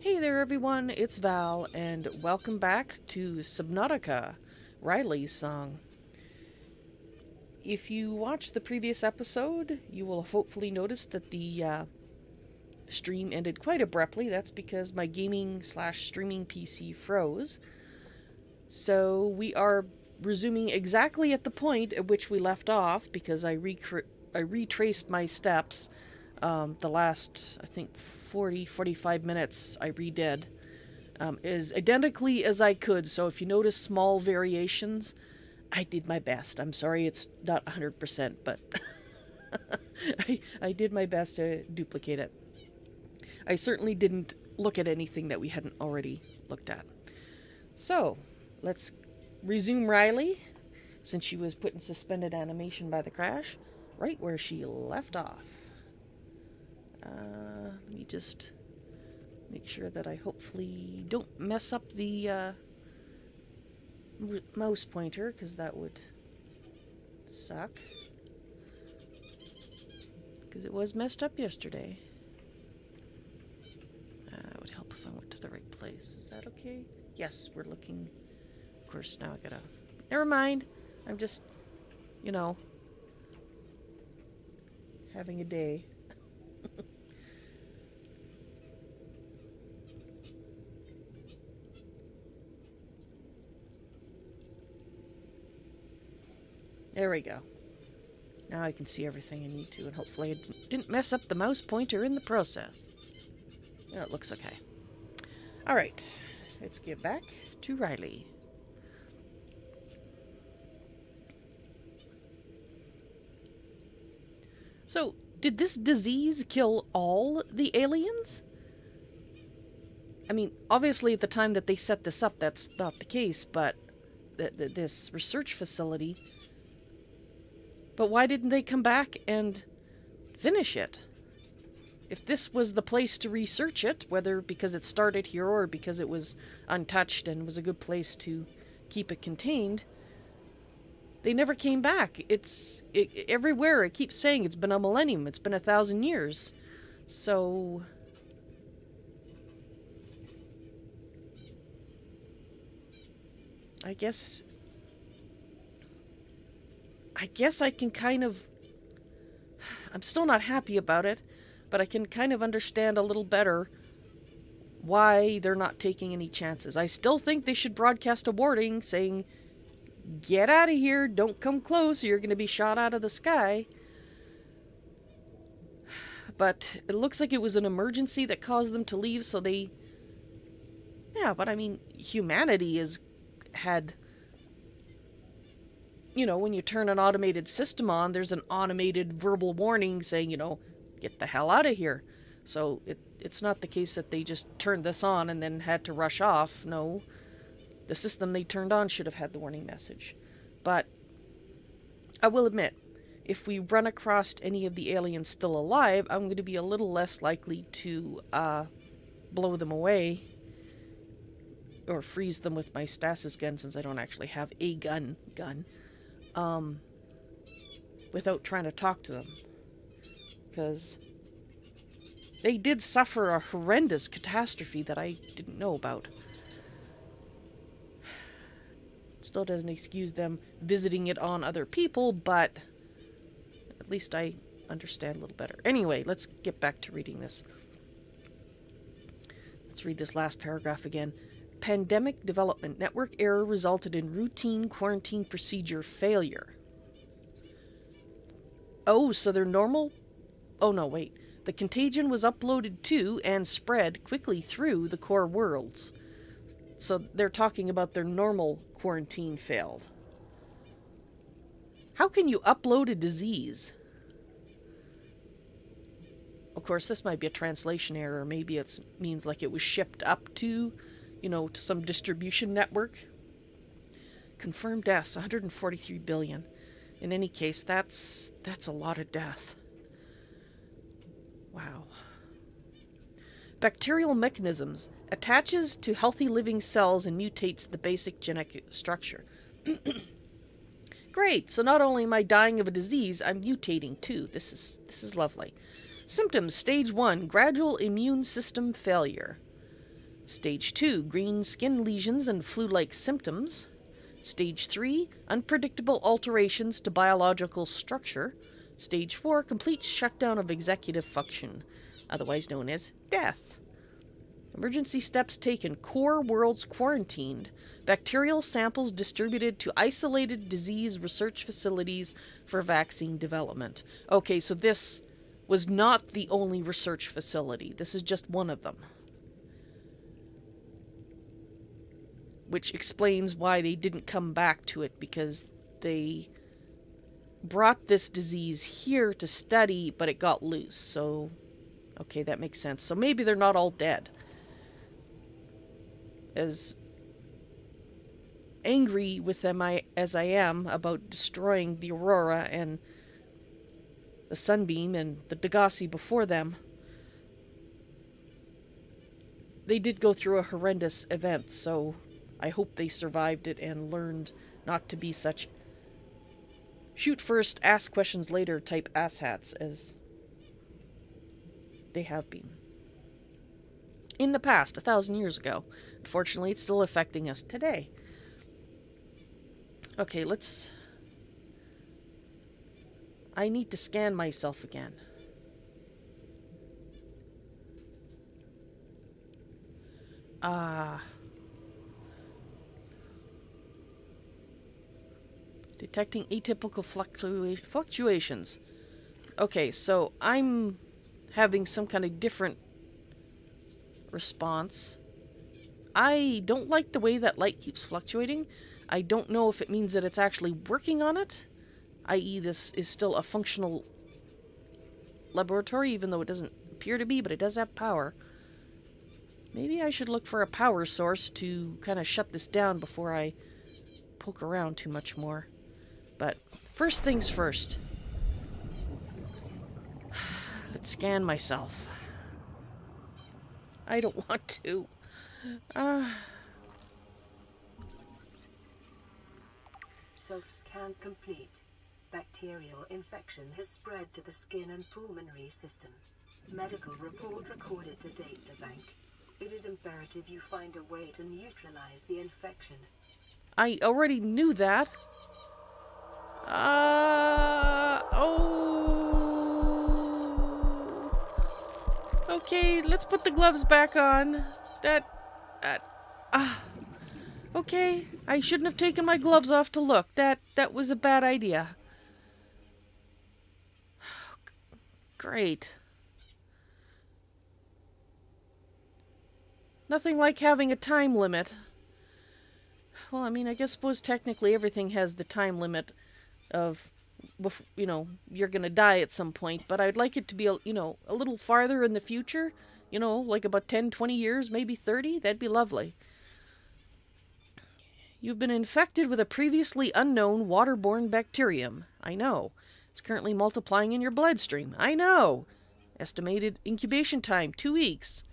Hey there everyone, it's Val, and welcome back to Subnautica, Ryley's song. If you watched the previous episode, you will have hopefully noticed that the stream ended quite abruptly. That's because my gaming/streaming PC froze. So we are resuming exactly at the point at which we left off, because I retraced my steps. The last, I think, 45 minutes I redid as identically as I could. So if you notice small variations, I did my best. I'm sorry it's not 100%, but I did my best to duplicate it. I certainly didn't look at anything that we hadn't already looked at. So let's resume Ryley, since she was put in suspended animation by the crash, right where she left off. Let me just make sure that I hopefully don't mess up the mouse pointer, because that would suck. Because it was messed up yesterday. It would help if I went to the right place. Is that okay? Yes, we're looking. Of course, now I gotta... Never mind. I'm just, you know, having a day. There we go. Now I can see everything I need to, and hopefully I didn't mess up the mouse pointer in the process. No, it looks okay. Alright, let's get back to Ryley. So, did this disease kill all the aliens? I mean, obviously at the time that they set this up, that's not the case, but this research facility... But why didn't they come back and finish it? If this was the place to research it, whether because it started here or because it was untouched and was a good place to keep it contained, they never came back. Everywhere it keeps saying it's been a millennium, it's been 1,000 years. So... I guess I can kind of... I'm still not happy about it, but I can kind of understand a little better why they're not taking any chances. I still think they should broadcast a warning saying, get out of here, don't come close, or you're going to be shot out of the sky. But it looks like it was an emergency that caused them to leave, so they... Yeah, but I mean, humanity has had... You know, when you turn an automated system on, there's an automated verbal warning saying, you know, get the hell out of here. So it's not the case that they just turned this on and then had to rush off. No, the system they turned on should have had the warning message. But I will admit, if we run across any of the aliens still alive, I'm going to be a little less likely to blow them away or freeze them with my stasis gun, since I don't actually have a gun. Without trying to talk to them. Because they did suffer a horrendous catastrophe that I didn't know about. Still doesn't excuse them visiting it on other people, but at least I understand a little better. Anyway, let's get back to reading this. Let's read this last paragraph again. Pandemic development network error resulted in routine quarantine procedure failure. Oh, so they're normal? Oh no, wait. The contagion was uploaded to and spread quickly through the core worlds. So they're talking about their normal quarantine failed. How can you upload a disease? Of course, this might be a translation error. Maybe it means like it was shipped up to... you know, to some distribution network. Confirmed deaths, 143 billion. In any case, that's a lot of death. Wow. Bacterial mechanisms attaches to healthy living cells and mutates the basic genetic structure. Great, so not only am I dying of a disease, I'm mutating too. This is lovely. Symptoms, stage 1, gradual immune system failure. Stage 2, green skin lesions and flu-like symptoms. Stage 3, unpredictable alterations to biological structure. Stage 4, complete shutdown of executive function, otherwise known as death. Emergency steps taken. Core worlds quarantined. Bacterial samples distributed to isolated disease research facilities for vaccine development. Okay, so this was not the only research facility. This is just one of them. Which explains why they didn't come back to it, because they brought this disease here to study, but it got loose. So, okay, that makes sense. So maybe they're not all dead. As angry with them as I am about destroying the Aurora and the Sunbeam and the Degassi before them, they did go through a horrendous event, so I hope they survived it and learned not to be such shoot first, ask questions later type asshats as they have been. In the past, 1,000 years ago. Unfortunately, it's still affecting us today. Okay, I need to scan myself again. Detecting atypical fluctuations. Okay, so I'm having some kind of different response. I don't like the way that light keeps fluctuating. I don't know if it means that it's actually working on it, i.e. this is still a functional laboratory, even though it doesn't appear to be, but it does have power. Maybe I should look for a power source to kind of shut this down before I poke around too much more. But first things first. Let's scan myself. I don't want to. Self-scan complete. Bacterial infection has spread to the skin and pulmonary system. Medical report recorded to data bank. It is imperative you find a way to neutralize the infection. I already knew that. Oh. Okay, let's put the gloves back on. Okay, I shouldn't have taken my gloves off to look. That was a bad idea. Great. Nothing like having a time limit. Well, I mean, I suppose technically everything has the time limit of, you know, you're gonna die at some point, but I'd like it to be, you know, a little farther in the future, you know, like about 10, 20 years, maybe 30, that'd be lovely. You've been infected with a previously unknown waterborne bacterium. I know. It's currently multiplying in your bloodstream. I know. Estimated incubation time, 2 weeks.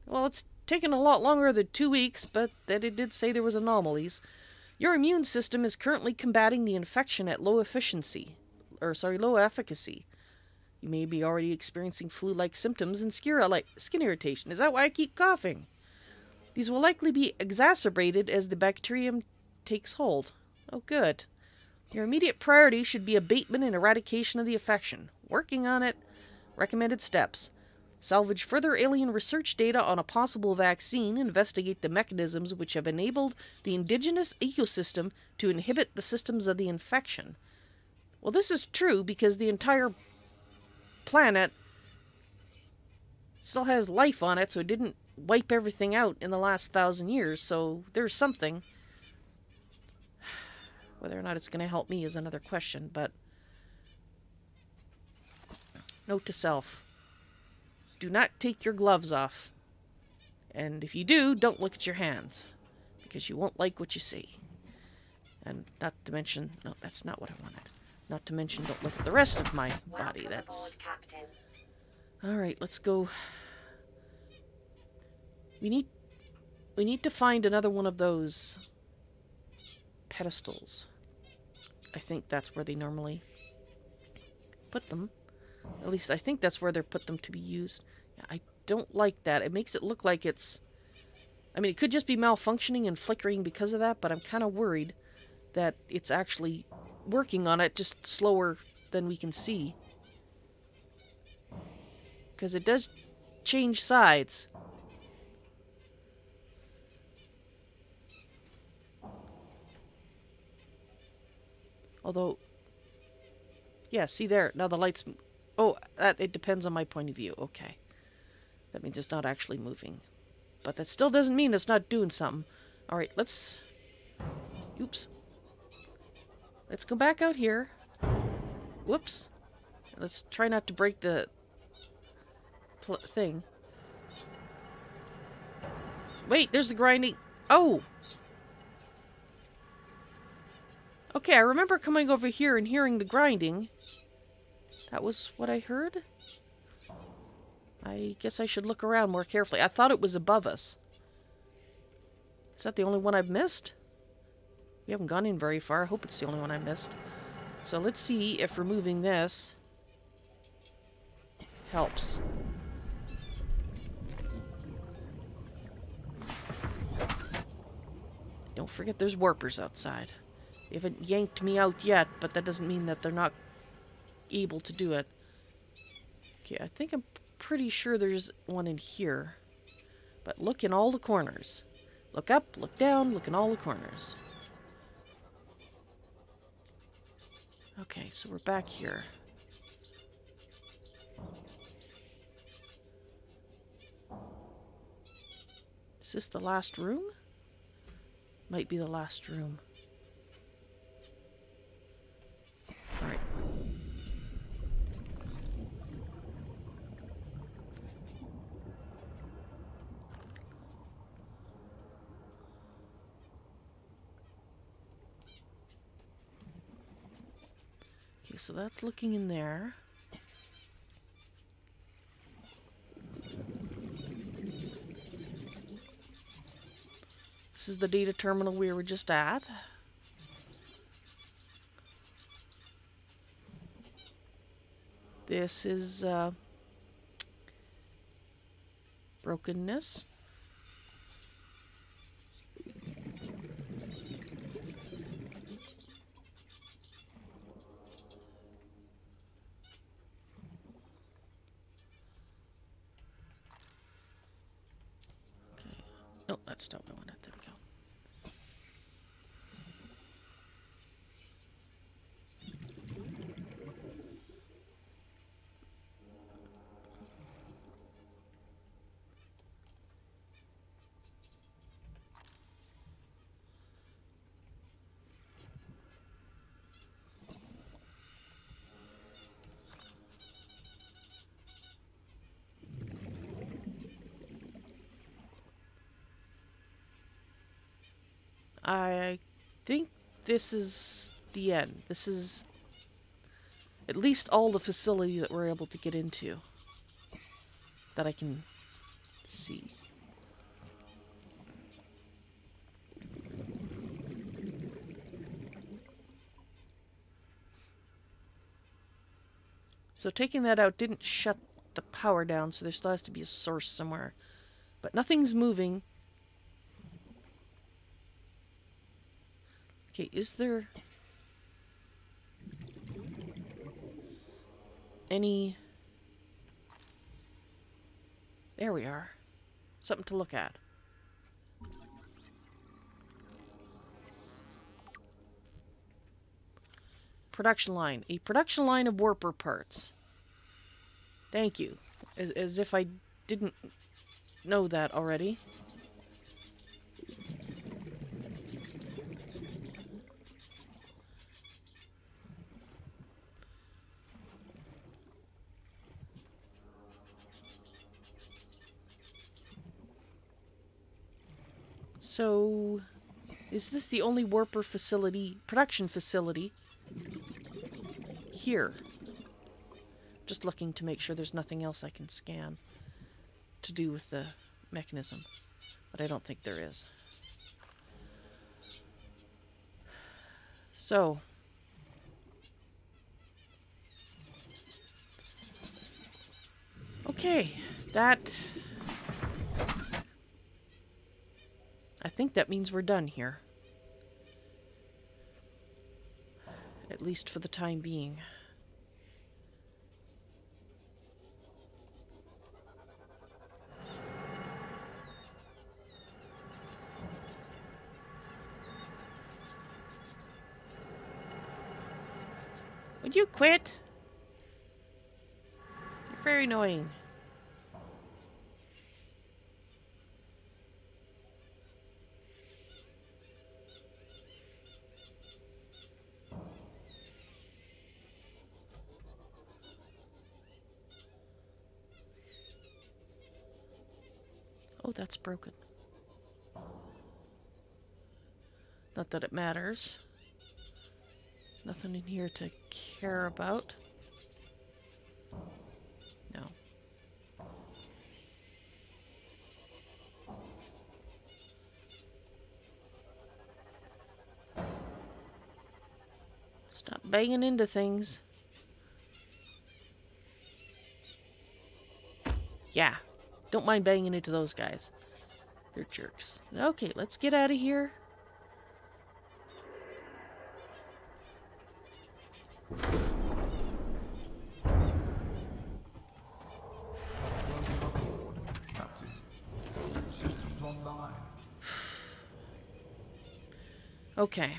Well, it's taken a lot longer than 2 weeks, but that it did say there was anomalies. Your immune system is currently combating the infection at low efficacy. You may be already experiencing flu-like symptoms and skin irritation. Is that why I keep coughing? These will likely be exacerbated as the bacterium takes hold. Oh, good. Your immediate priority should be abatement and eradication of the infection. Working on it. Recommended steps. Salvage further alien research data on a possible vaccine. Investigate the mechanisms which have enabled the indigenous ecosystem to inhibit the systems of the infection. Well, this is true because the entire planet still has life on it, so it didn't wipe everything out in the last 1,000 years, so there's something. Whether or not it's going to help me is another question, but... Note to self. Do not take your gloves off. And if you do, don't look at your hands, because you won't like what you see. And not to mention... No, that's not what I wanted. Not to mention, don't look at the rest of my body. That's... Alright, let's go... We need to find another one of those pedestals. I think that's where they normally put them. At least I think that's where they put them to be used. Yeah, I don't like that. It makes it look like it's I mean, it could just be malfunctioning and flickering because of that, but I'm kind of worried that it's actually working on it, just slower than we can see. Because it does change sides. Although, yeah, see there, now the lights... Oh, it depends on my point of view. Okay. That means it's not actually moving. But that still doesn't mean it's not doing something. Alright, let's... Oops. Let's go back out here. Whoops. Let's try not to break the thing. Wait, there's the grinding. Oh! Okay, I remember coming over here and hearing the grinding. That was what I heard? I guess I should look around more carefully. I thought it was above us. Is that the only one I've missed? We haven't gone in very far. I hope it's the only one I missed. So let's see if removing this helps. Don't forget there's warpers outside. They haven't yanked me out yet, but that doesn't mean that they're not able to do it. Okay, I think I'm pretty sure there's one in here. But look in all the corners. Look up, look down, look in all the corners. Okay, so we're back here. Is this the last room? Might be the last room. Alright. Okay, so that's looking in there. This is the data terminal we were just at. This is brokenness. Okay. No, that's not what I wanted. There we go. I think this is the end. This is at least all the facility that we're able to get into that I can see. So taking that out didn't shut the power down, so there still has to be a source somewhere. But nothing's moving. Okay, is there any... There we are. Something to look at. Production line. A production line of warper parts. Thank you. As if I didn't know that already. So, is this the only warper facility, production facility here? Just looking to make sure there's nothing else I can scan to do with the mechanism, but I don't think there is. So, okay, that think that means we're done here. At least for the time being. Would you quit? You're very annoying. Oh, that's broken. Not that it matters. Nothing in here to care about. No. Stop banging into things. Yeah. Don't mind banging into those guys. They're jerks. Okay, let's get out of here. Captain, systems online. Okay.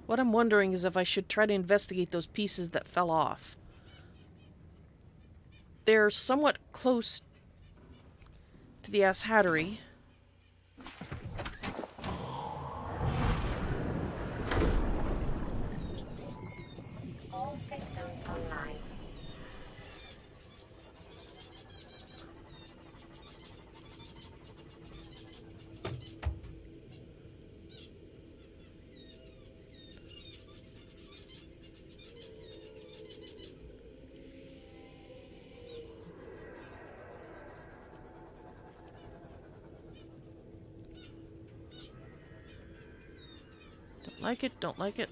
What I'm wondering is if I should try to investigate those pieces that fell off. They're somewhat close to the Ass Hattery. All systems online. Don't like it, don't like it.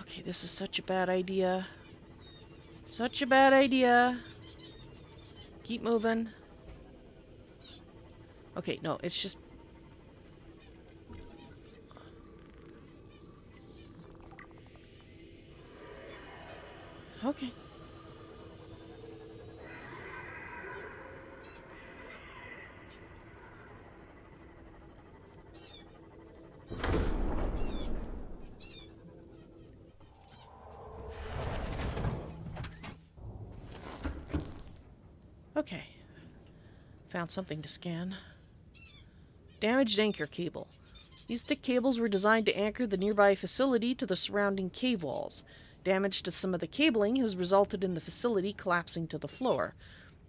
Okay, this is such a bad idea. Such a bad idea. Keep moving. Okay, no, it's just... Okay. Okay. Found something to scan. Damaged anchor cable. These thick cables were designed to anchor the nearby facility to the surrounding cave walls. Damage to some of the cabling has resulted in the facility collapsing to the floor.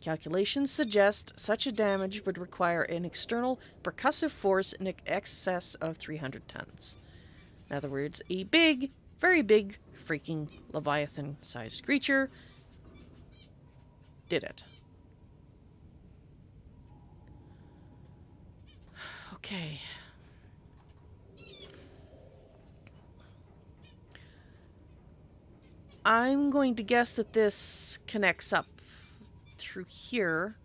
Calculations suggest such a damage would require an external percussive force in excess of 300 tons. In other words, a big, very big, freaking Leviathan-sized creature did it. Okay. I'm going to guess that this connects up through here.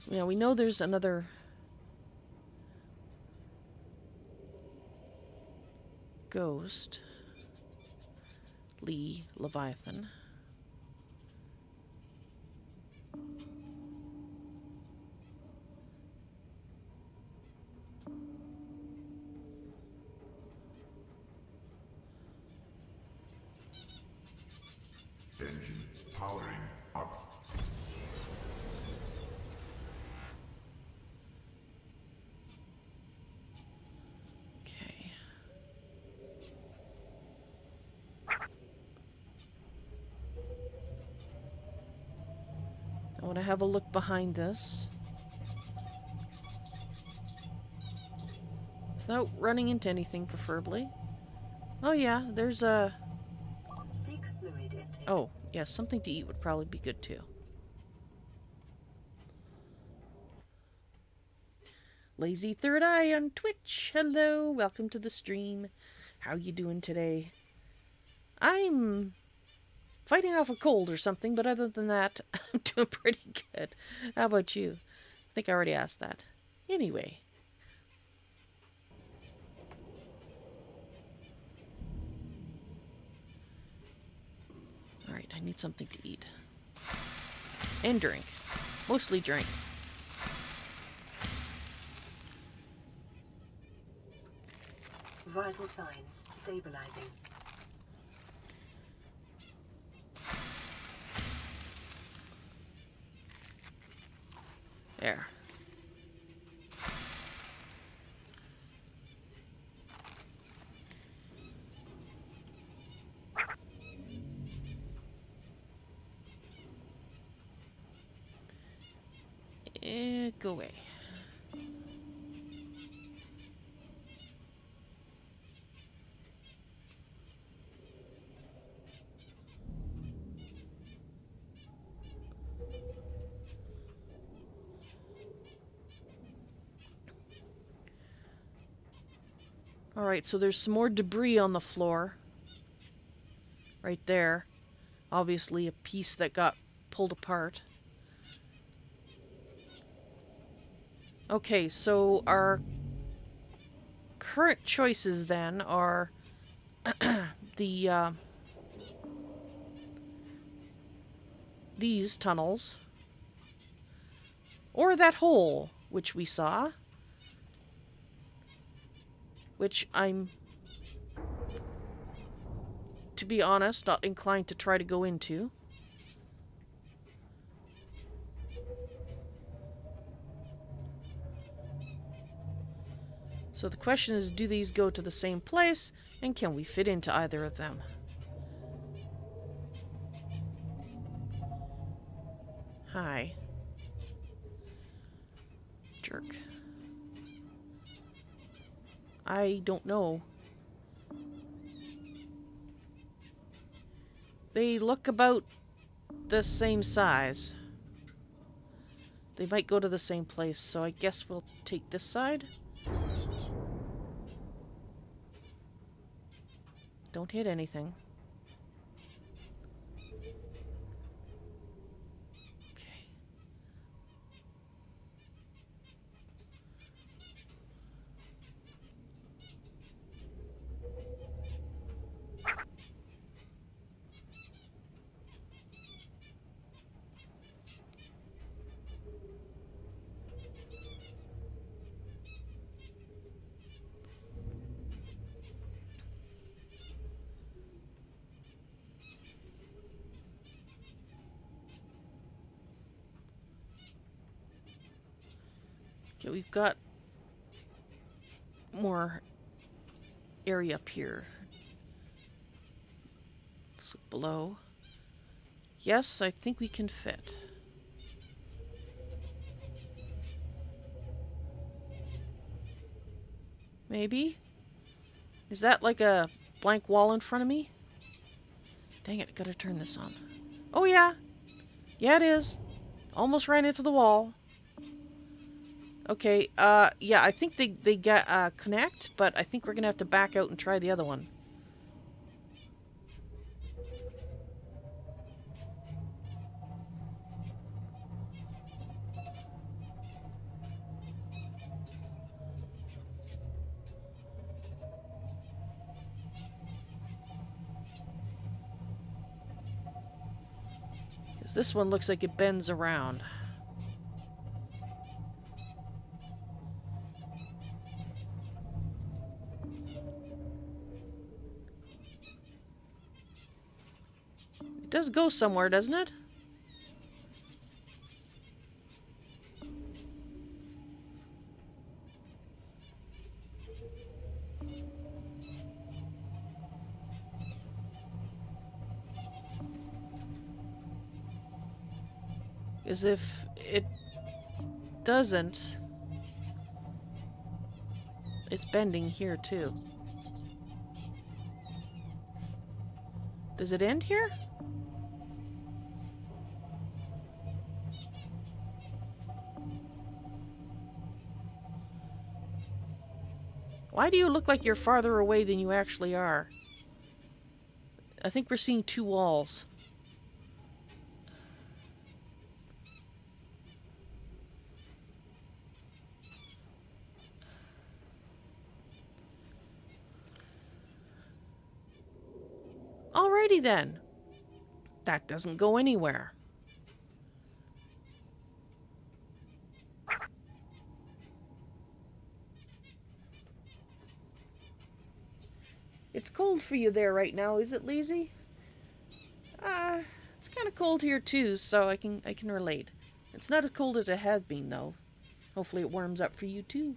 Yeah, we know there's another ghost. Leviathan. Engine powering up. Okay. want to have a look behind this. Without running into anything, preferably. Oh yeah, there's a... Seek fluid intake. Oh, yeah, something to eat would probably be good too. Lazy Third Eye on Twitch. Hello, welcome to the stream. How you doing today? I'm fighting off a cold or something, but other than that, I'm doing pretty good. How about you? I think I already asked that. Anyway. Alright, I need something to eat. And drink. Mostly drink. Vital signs stabilizing. There. Go away. Alright, so there's some more debris on the floor. Right there. Obviously a piece that got pulled apart. Okay, so our current choices then are these tunnels, or that hole which we saw, which I'm, to be honest, not inclined to try to go into. So the question is, do these go to the same place, and can we fit into either of them? Hi. Jerk. I don't know. They look about the same size. They might go to the same place, so I guess we'll take this side. Don't hit anything. Okay. Okay, we've got more area up here. Let's look below. Yes, I think we can fit. Maybe? Is that like a blank wall in front of me? Dang it, gotta turn this on. Oh yeah! Yeah, it is. Almost ran into the wall. Okay, yeah, I think they get, connect, but I think we're gonna have to back out and try the other one. Because this one looks like it bends around. It does go somewhere, doesn't it? Because if it doesn't, it's bending here too. Does it end here? Why do you look like you're farther away than you actually are? I think we're seeing two walls. Alrighty then. That doesn't go anywhere. It's cold for you there right now, is it, Lazy? It's kind of cold here too, so I can relate. It's not as cold as it has been though. Hopefully it warms up for you too.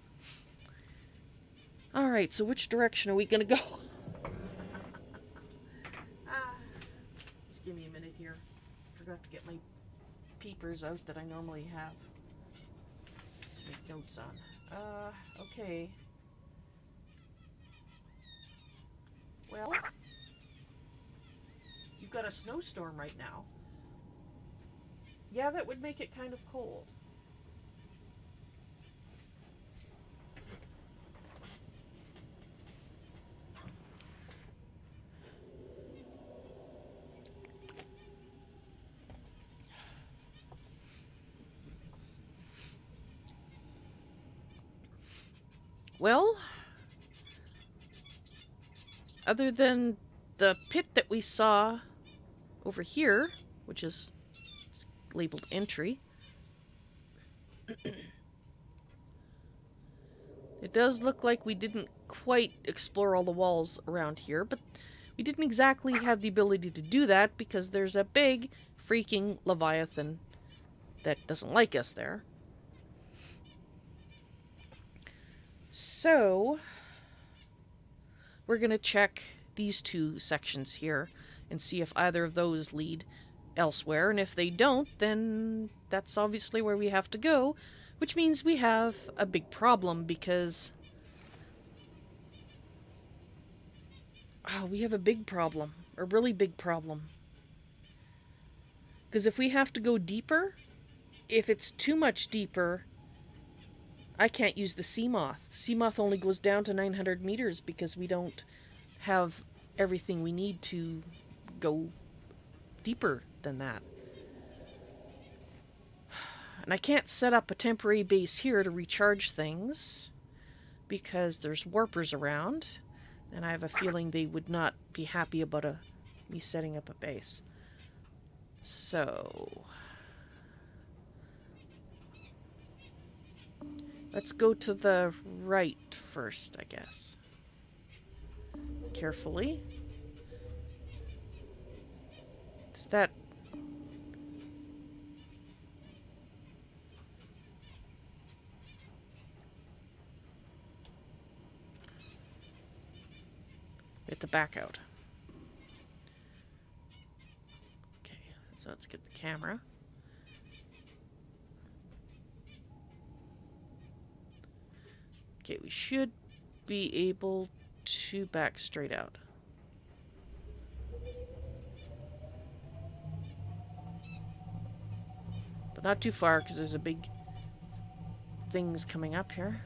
Alright, so which direction are we gonna go? Just give me a minute here. Forgot to get my peepers out that I normally have to make notes on. Okay. Well, you've got a snowstorm right now. Yeah, that would make it kind of cold. Well, other than the pit that we saw over here, which is labeled entry, it does look like we didn't quite explore all the walls around here, but we didn't exactly have the ability to do that because there's a big freaking Leviathan that doesn't like us there. So we're going to check these two sections here and see if either of those lead elsewhere. And if they don't, then that's obviously where we have to go, which means we have a big problem because... oh, we have a big problem. A really big problem. Because if we have to go deeper, if it's too much deeper, I can't use the Seamoth. Seamoth only goes down to 900 meters because we don't have everything we need to go deeper than that. And I can't set up a temporary base here to recharge things because there's warpers around, and I have a feeling they would not be happy about me setting up a base. So let's go to the right first, I guess. Carefully. Does that... get the back out. Okay, so let's get the camera. Okay, we should be able to back straight out. But not too far, because there's a big things coming up here.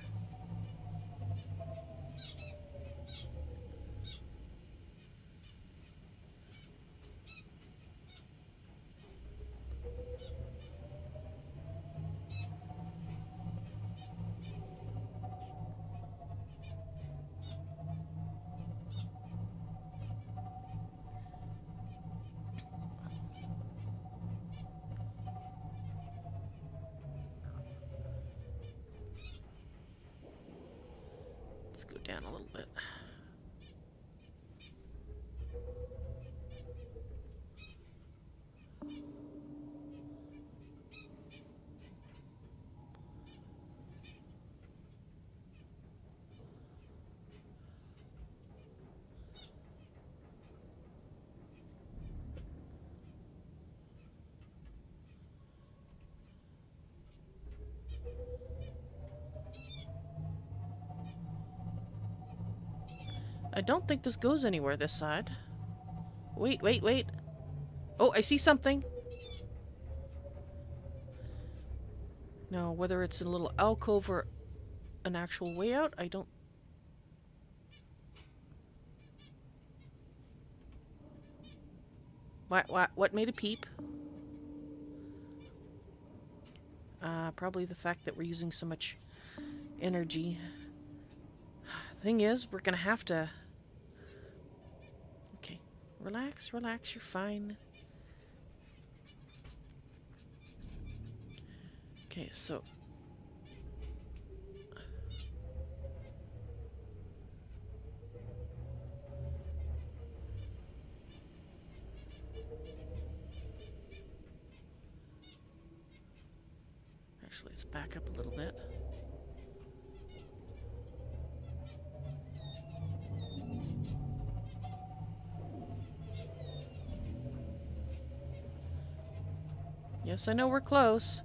Go down a little bit. I don't think this goes anywhere this side. Wait, wait, wait. Oh, I see something. Now, whether it's a little alcove or an actual way out, I don't... What made a peep? Probably the fact that we're using so much energy. Thing is, we're gonna have to... Okay, relax, relax, you're fine. Okay, so... Actually, let's back up a little bit. Yes, I know we're close.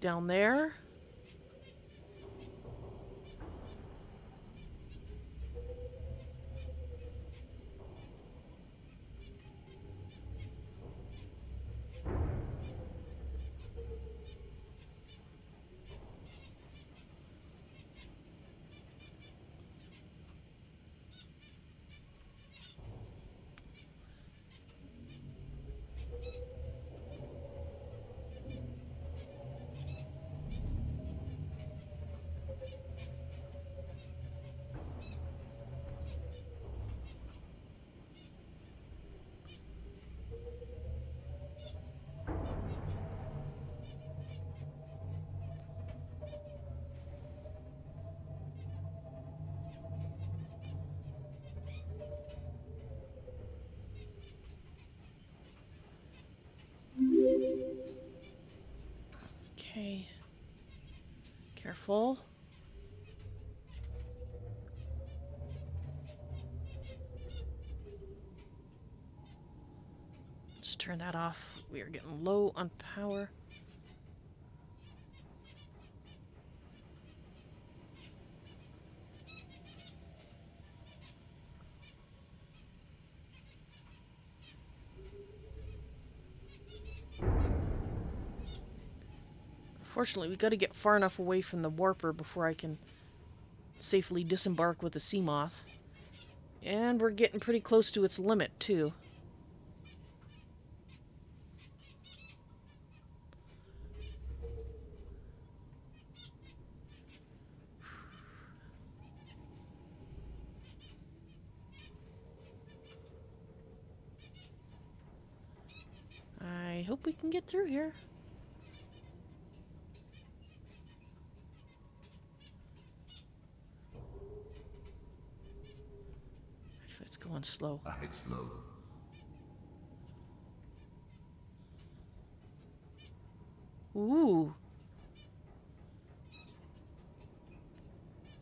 Down there. Okay. Careful. Let's turn that off. We are getting low on power. Fortunately, we got to get far enough away from the warper before I can safely disembark with the sea moth. And we're getting pretty close to its limit, too. I hope we can get through here. It's going slow. I hit slow. Ooh.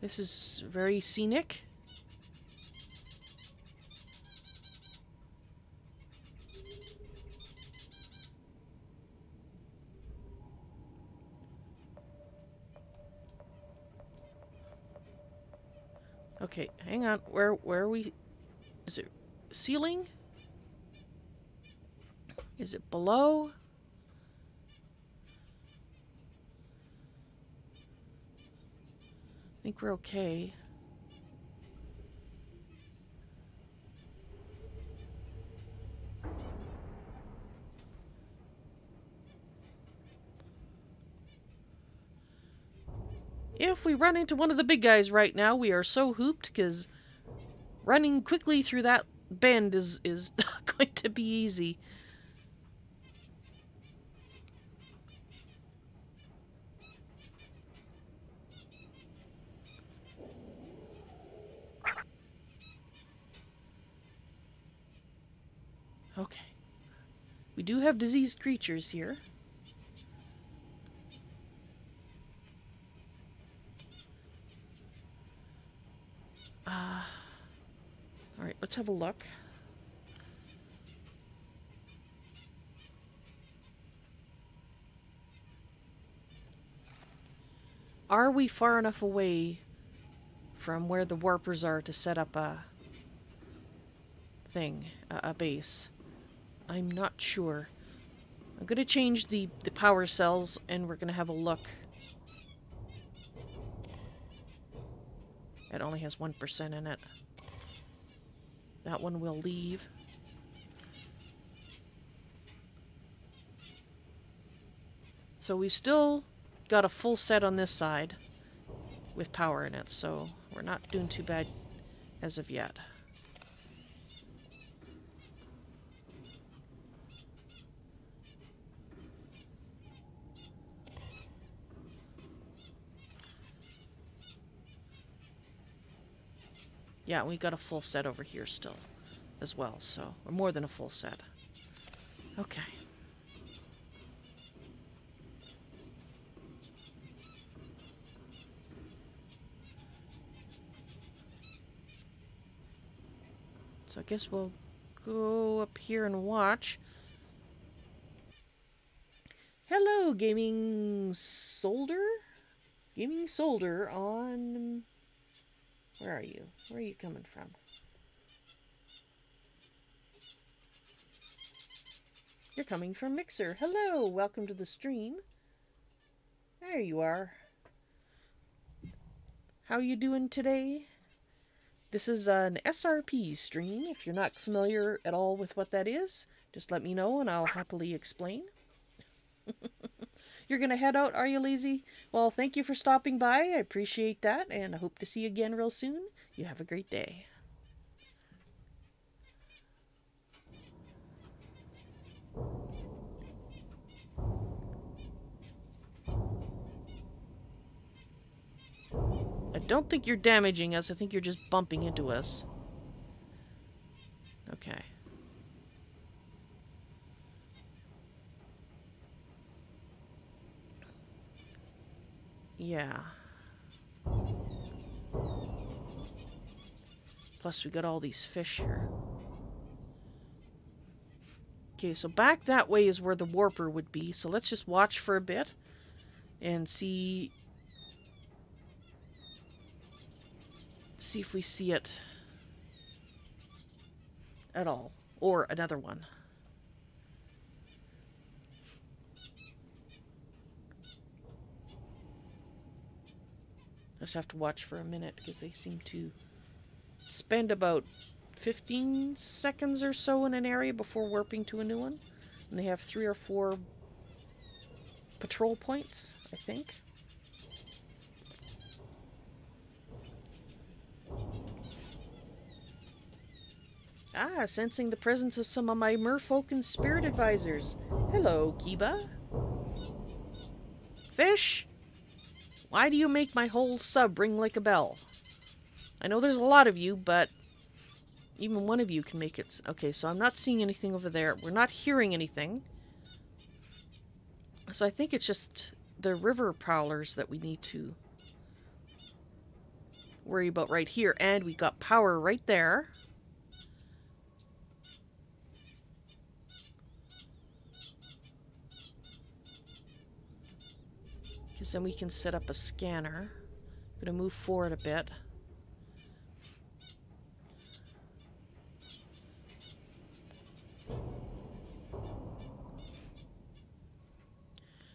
This is very scenic. Okay, hang on. Where are we? Is it ceiling? Is it below? I think we're okay. If we run into one of the big guys right now, we are so hooped, because running quickly through that bend is not going to be easy. Okay. We do have diseased creatures here. Alright, let's have a look. Are we far enough away from where the warpers are to set up a thing, a base? I'm not sure. I'm going to change the power cells and we're going to have a look. It only has 1% in it. That one will leave. So we still got a full set on this side with power in it, so we're not doing too bad as of yet. Yeah, we got a full set over here still as well, so or more than a full set. Okay. So I guess we'll go up here and watch. Hello, Gaming Solder? Gaming Solder on... Where are you? Where are you coming from? You're coming from Mixer. Hello, welcome to the stream. There you are. How you doing today? This is an SRP stream. If you're not familiar at all with what that is, just let me know and I'll happily explain. You're gonna head out, are you, Lazy? Well, thank you for stopping by. I appreciate that, and I hope to see you again real soon. You have a great day. I don't think you're damaging us. I think you're just bumping into us. Okay. Yeah. Plus we got all these fish here. Okay, so back that way is where the warper would be. So let's just watch for a bit and see if we see it at all. Or another one. Just have to watch for a minute because they seem to spend about 15 seconds or so in an area before warping to a new one. And they have 3 or 4 patrol points, I think. Ah, sensing the presence of some of my merfolk and spirit advisors. Hello, Kiba. Fish? Why do you make my whole sub ring like a bell? I know there's a lot of you, but even one of you can make it. Okay, so I'm not seeing anything over there. We're not hearing anything. So I think it's just the river prowlers that we need to worry about right here. And we got power right there. Because then we can set up a scanner. I'm going to move forward a bit.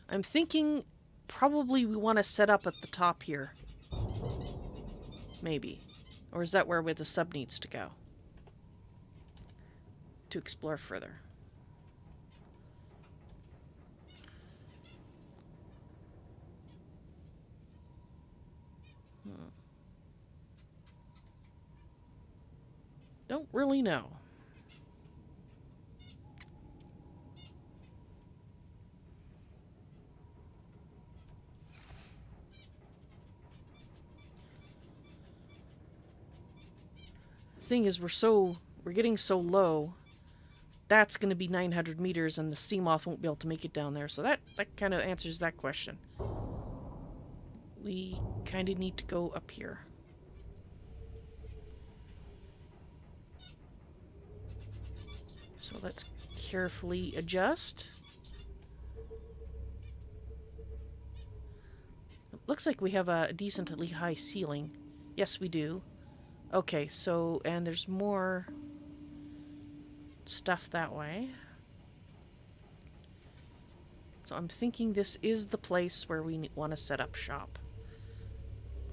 I'm thinking probably we want to set up at the top here. Maybe. Or is that where the sub needs to go? To explore further. Don't really know. Thing is, we're getting so low. That's going to be 900 meters, and the sea moth won't be able to make it down there. So that kind of answers that question. We kind of need to go up here. So let's carefully adjust. It looks like we have a decently high ceiling. Yes, we do. Okay, so, and there's more stuff that way. So I'm thinking this is the place where we want to set up shop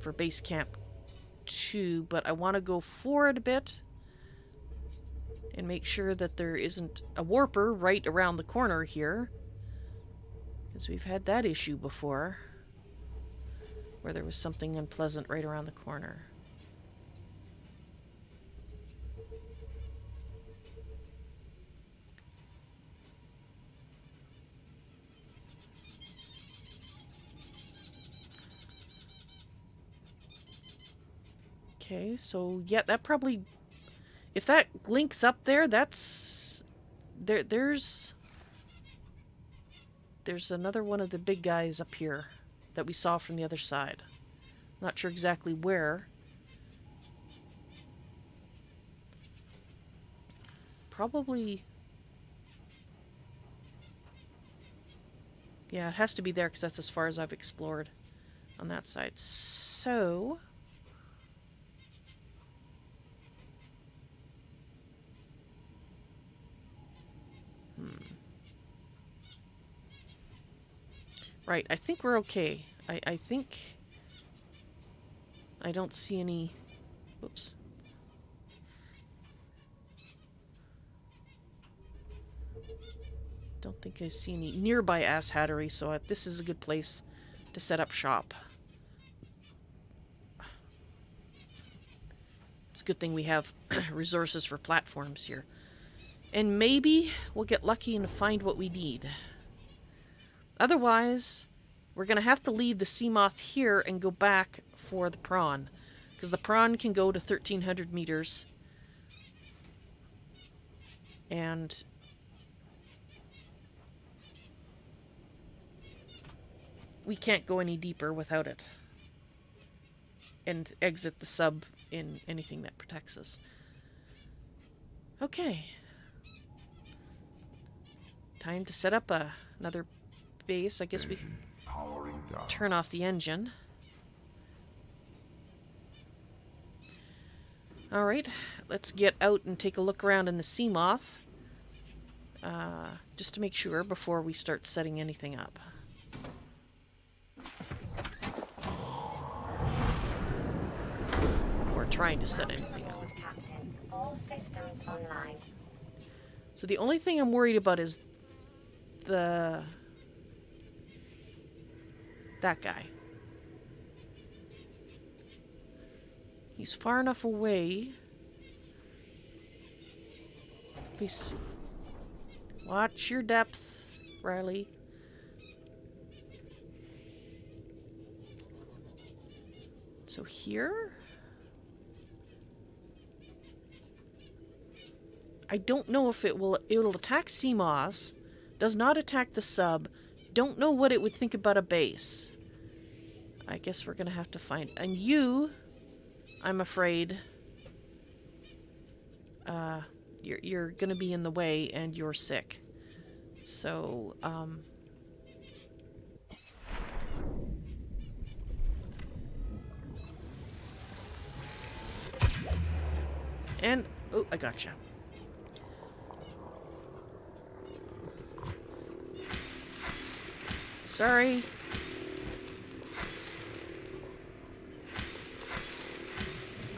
for base camp 2, but I want to go forward a bit and make sure that there isn't a warper right around the corner here, because we've had that issue before where there was something unpleasant right around the corner. Okay, so yeah, that probably, if that links up there, that's there's another one of the big guys up here that we saw from the other side. Not sure exactly where. Probably, yeah, it has to be there because that's as far as I've explored on that side. So right, I think we're okay. I think I don't see any... Whoops. Don't think I see any nearby asshattery, so this is a good place to set up shop. It's a good thing we have resources for platforms here. And maybe we'll get lucky and find what we need. Otherwise, we're going to have to leave the sea moth here and go back for the prawn. Because the prawn can go to 1,300 meters. And we can't go any deeper without it. And exit the sub in anything that protects us. Okay. Time to set up another base. I guess we can turn off the engine. Alright, let's get out and take a look around in the sea moth. Just to make sure before we start setting anything up. Or trying to set anything up. Captain. All systems online. So the only thing I'm worried about is that guy. He's far enough away. Please watch your depth, Ryley. So here, I don't know if it'll attack sea moths. Does not attack the sub. Don't know what it would think about a base. I guess we're gonna have to find. And you, I'm afraid, you're gonna be in the way, and you're sick. So, and oh, I gotcha. Sorry.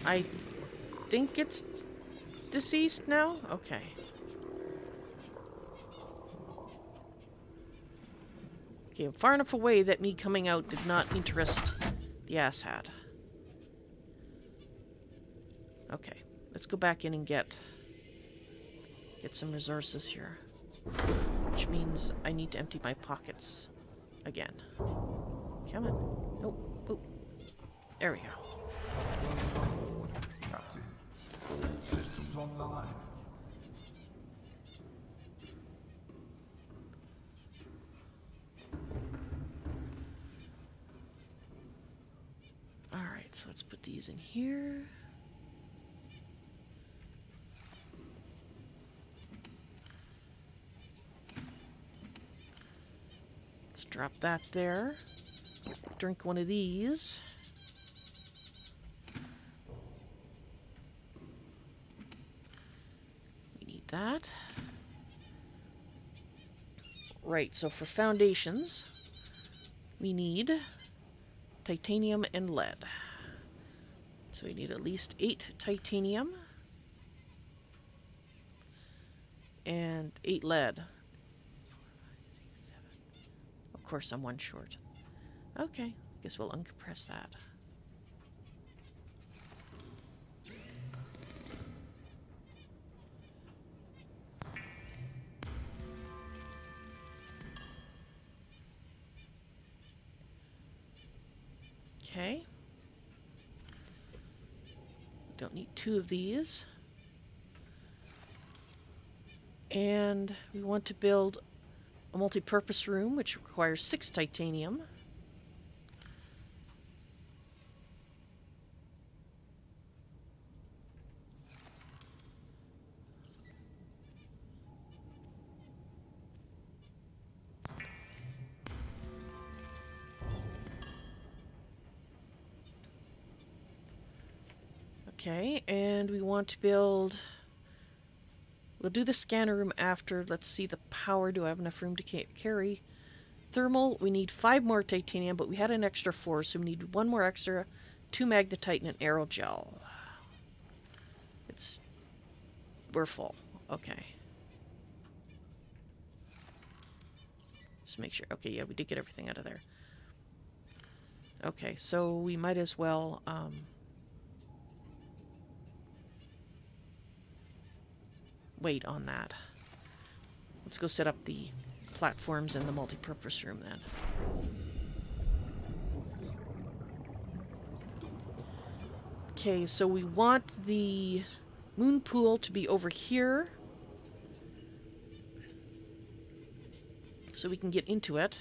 I think it's deceased now? Okay. Okay, I'm far enough away that me coming out did not interest the asshat. Okay, let's go back in and get some resources here. Which means I need to empty my pockets again. Come on. Oh, oh. There we go. Captain, systems online. Alright, so let's put these in here. Drop that there. Drink one of these. We need that. Right, so for foundations, we need titanium and lead. So we need at least 8 titanium and 8 lead. Of course, I'm one short. Okay, guess we'll uncompress that. Okay. Don't need 2 of these. And we want to build a multi-purpose room, which requires 6 titanium. Okay, and we want to build... We'll do the scanner room after. Let's see the power. Do I have enough room to carry? Thermal, we need 5 more titanium, but we had an extra 4, so we need 1 more extra, 2 magnetite, and an aerogel. We're full. Okay. Just make sure. Okay, yeah, we did get everything out of there. Okay, so we might as well... wait on that. Let's go set up the platforms in the multi-purpose room then. Okay, so we want the moon pool to be over here so we can get into it.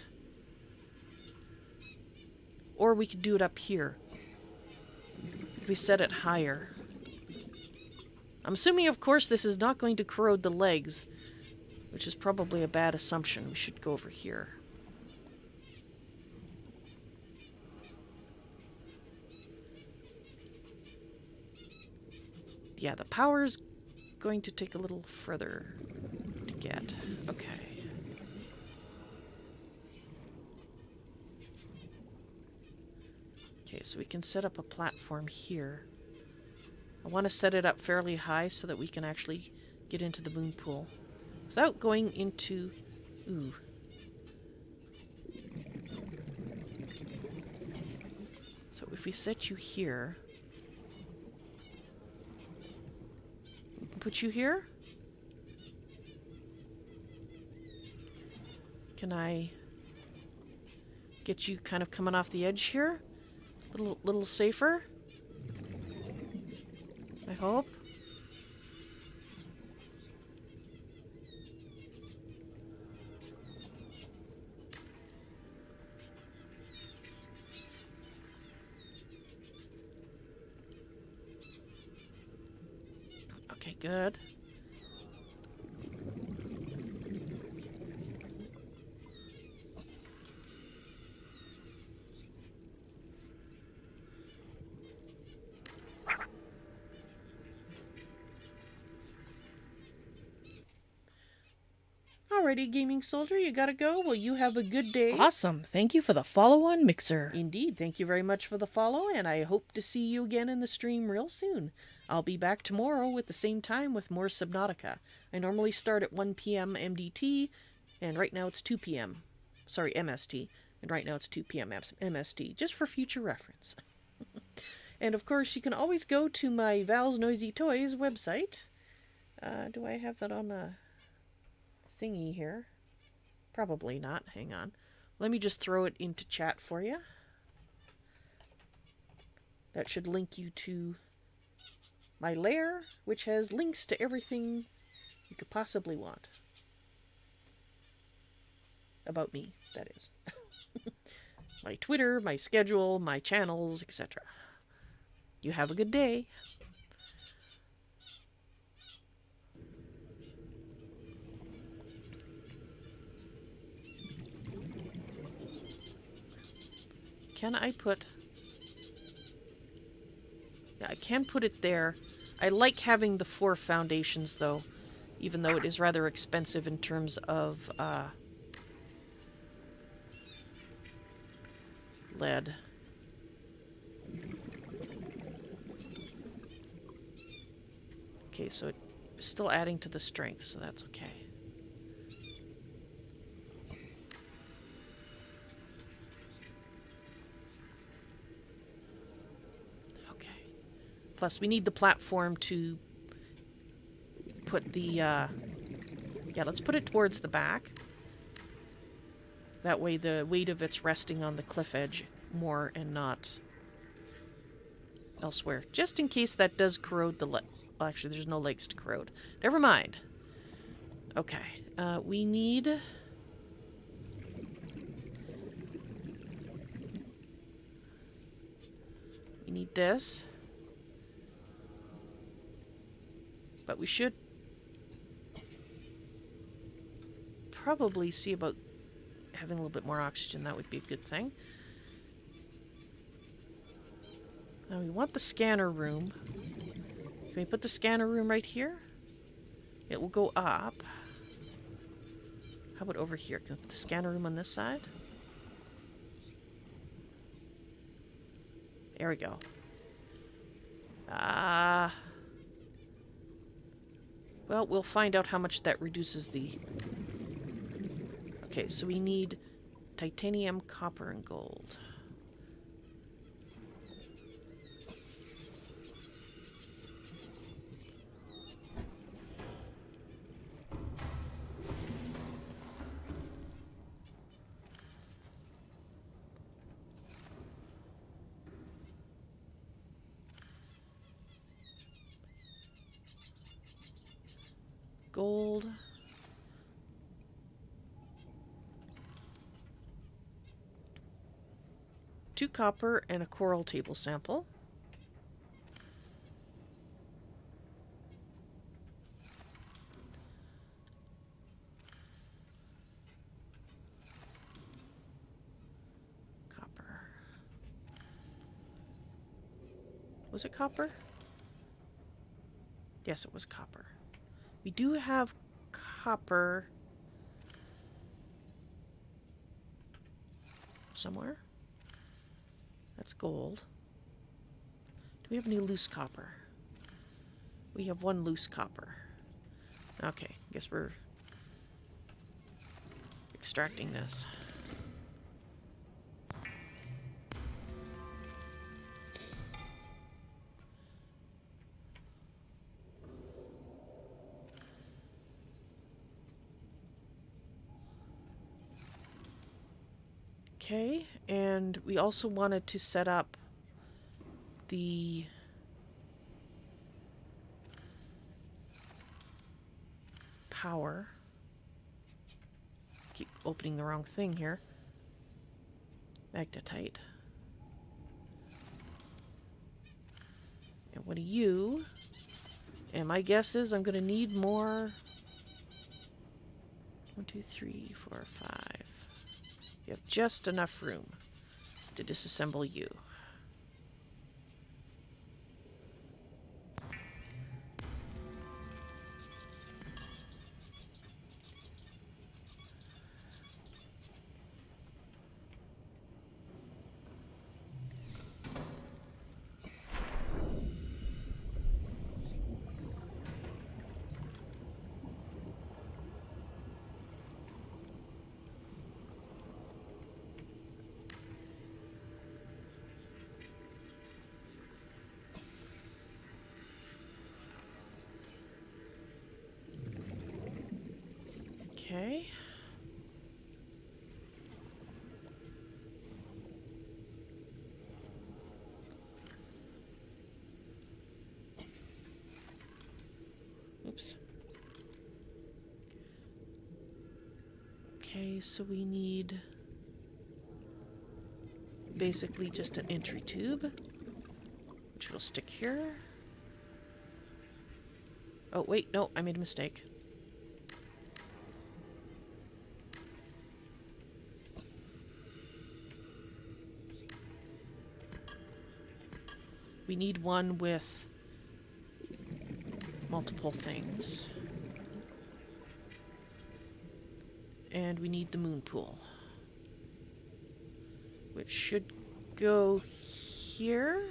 Or we could do it up here if we set it higher. I'm assuming, of course, this is not going to corrode the legs, which is probably a bad assumption. We should go over here. Yeah, the power's going to take a little further to get. Okay. Okay, so we can set up a platform here. I want to set it up fairly high so that we can actually get into the moon pool without going into... Ooh. So if we set you here... We can put you here? Can I get you kind of coming off the edge here? Little safer? I hope. Okay, good. Alrighty, Gaming Soldier, you gotta go. Well, you have a good day. Awesome. Thank you for the follow on Mixer. Indeed. Thank you very much for the follow, and I hope to see you again in the stream real soon. I'll be back tomorrow at the same time with more Subnautica. I normally start at 1 p.m. MDT, and right now it's 2 p.m. Sorry, MST. And right now it's 2 p.m. MST, just for future reference. And of course, you can always go to my ValsNoisyToys website. Do I have that on the thingy here? Probably not. Hang on. Let me just throw it into chat for you. That should link you to my lair, which has links to everything you could possibly want. About me, that is. My Twitter, my schedule, my channels, etc. You have a good day. can I put... Yeah, I can put it there. I like having the 4 foundations, though, even though it is rather expensive in terms of lead. Okay, so it's still adding to the strength, so that's okay. Plus, we need the platform to put the, yeah, let's put it towards the back. That way the weight of it's resting on the cliff edge more and not elsewhere. Just in case that does corrode the leg. Well, actually, there's no legs to corrode. Never mind. Okay, we need... We need this. But we should probably see about having a little bit more oxygen. That would be a good thing. Now we want the scanner room. Can we put the scanner room right here? It will go up. How about over here? Can we put the scanner room on this side? There we go. Well, we'll find out how much that reduces the... Okay, so we need titanium, copper, and gold. Gold. Two copper and a coral table sample. Copper. Was it copper? Yes, it was copper. We do have copper somewhere. That's gold. Do we have any loose copper? We have 1 loose copper. Okay, I guess we're extracting this. Okay, and we also wanted to set up the power. Keep opening the wrong thing here. Magnetite. And what do you? And my guess is I'm going to need more. 1, 2, 3, 4, 5. You have just enough room to disassemble you. Okay. Oops. Okay, so we need basically just an entry tube, which will stick here. Oh, wait, no, I made a mistake. We need one with multiple things. And we need the moon pool, which should go here.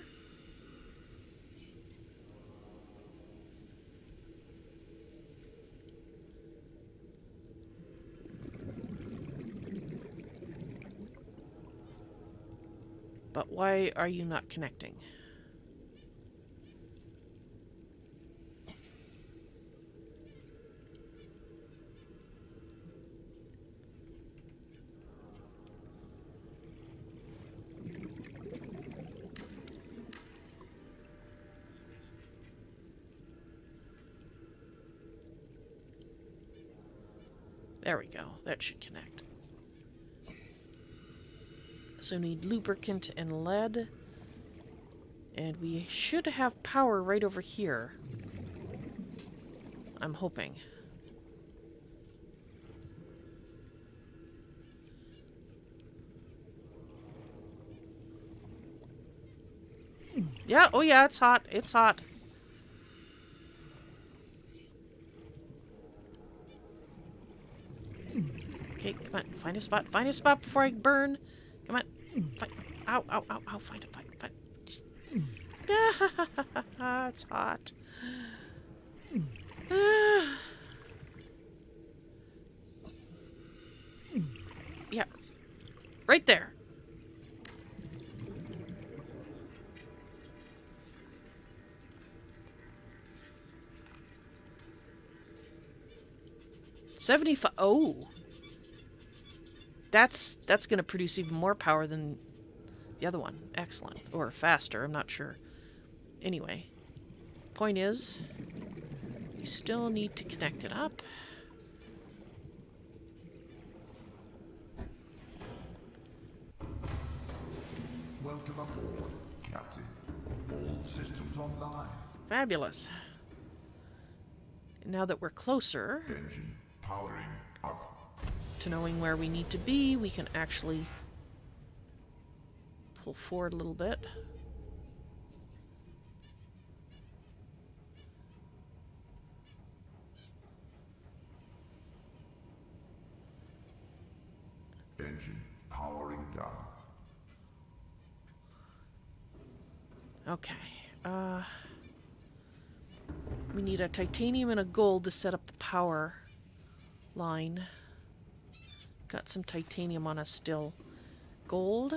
But why are you not connecting? There we go. That should connect. So we need lubricant and lead. And we should have power right over here. I'm hoping. Yeah, oh yeah, it's hot. It's hot. Okay, come on. Find a spot. Find a spot before I burn. Come on. Ow, ow, ow, ow. Find it, find it, find it. It's hot. Yeah. Right there. $75. Oh. That's going to produce even more power than the other one. Excellent. Or faster, I'm not sure. Anyway. Point is, you still need to connect it up. Welcome aboard, Captain. All systems online. Fabulous. Now that we're closer Engine powering up. to knowing where we need to be, we can actually pull forward a little bit. Engine powering down. Okay. We need a titanium and a gold to set up the power line. Got some titanium on us still. Gold.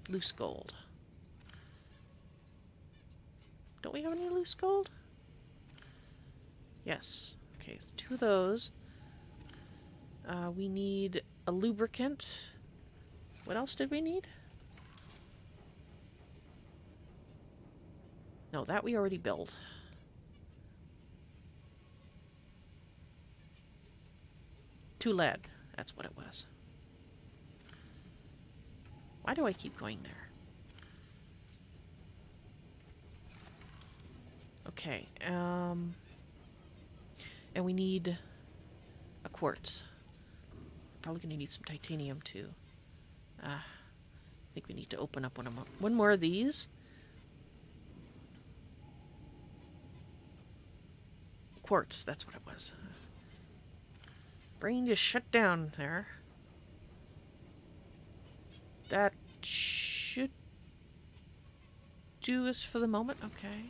Loose gold. Don't we have any loose gold? Yes. Okay, 2 of those. We need a lubricant. What else did we need? No, that we already built. Two lead. That's what it was. Why do I keep going there? Okay. And we need a quartz. Probably gonna need some titanium too. I think we need to open up one more of these. Quartz, that's what it was. Brain just shut down there. That should do us for the moment. Okay.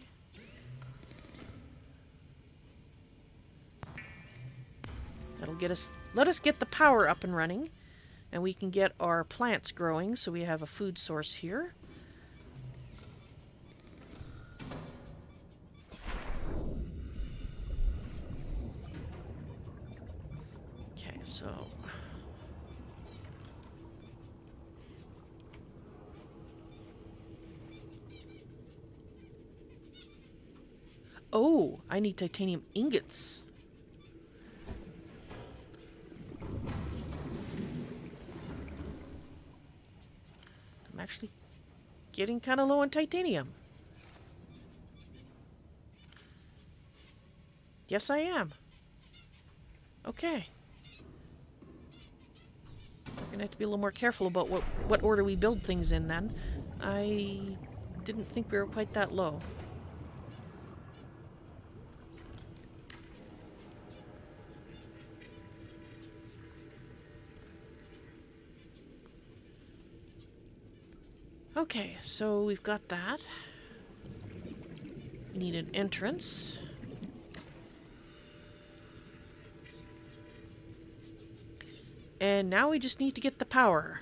That'll get us. Let us get the power up and running, and we can get our plants growing so we have a food source here. Okay, so oh, I need titanium ingots. I'm actually getting kind of low on titanium. Yes, I am. Okay. We're gonna have to be a little more careful about what order we build things in then. I didn't think we were quite that low. Okay, so we've got that. We need an entrance. And now we just need to get the power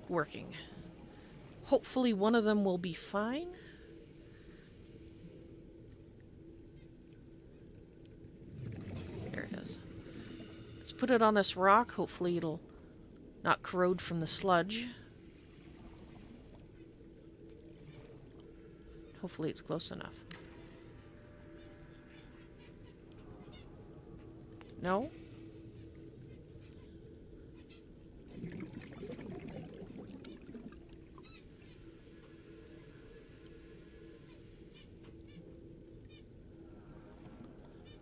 working. Hopefully one of them will be fine. There it is. Let's put it on this rock. Hopefully it'll not corrode from the sludge. Hopefully it's close enough. No?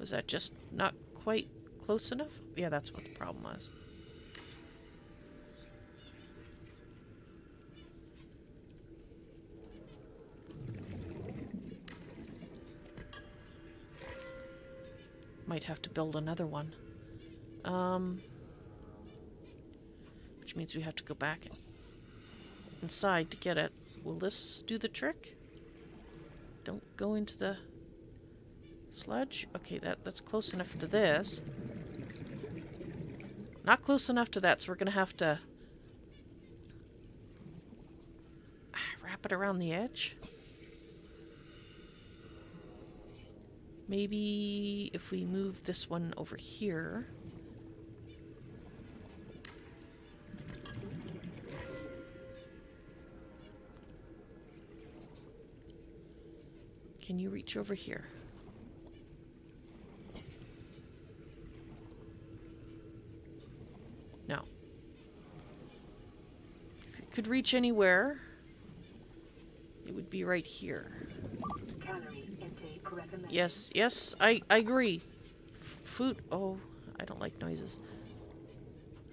Was that just not quite close enough? Yeah, that's what the problem was. Might have to build another one. Which means we have to go back inside to get it. Will this do the trick? Don't go into the sludge? Okay, that's close enough to this. Not close enough to that, so we're gonna have to wrap it around the edge. Maybe if we move this one over here. Can you reach over here? No. If you could reach anywhere, it would be right here. Calorie intake recommended. Yes, yes, I agree. Food. Oh, I don't like noises.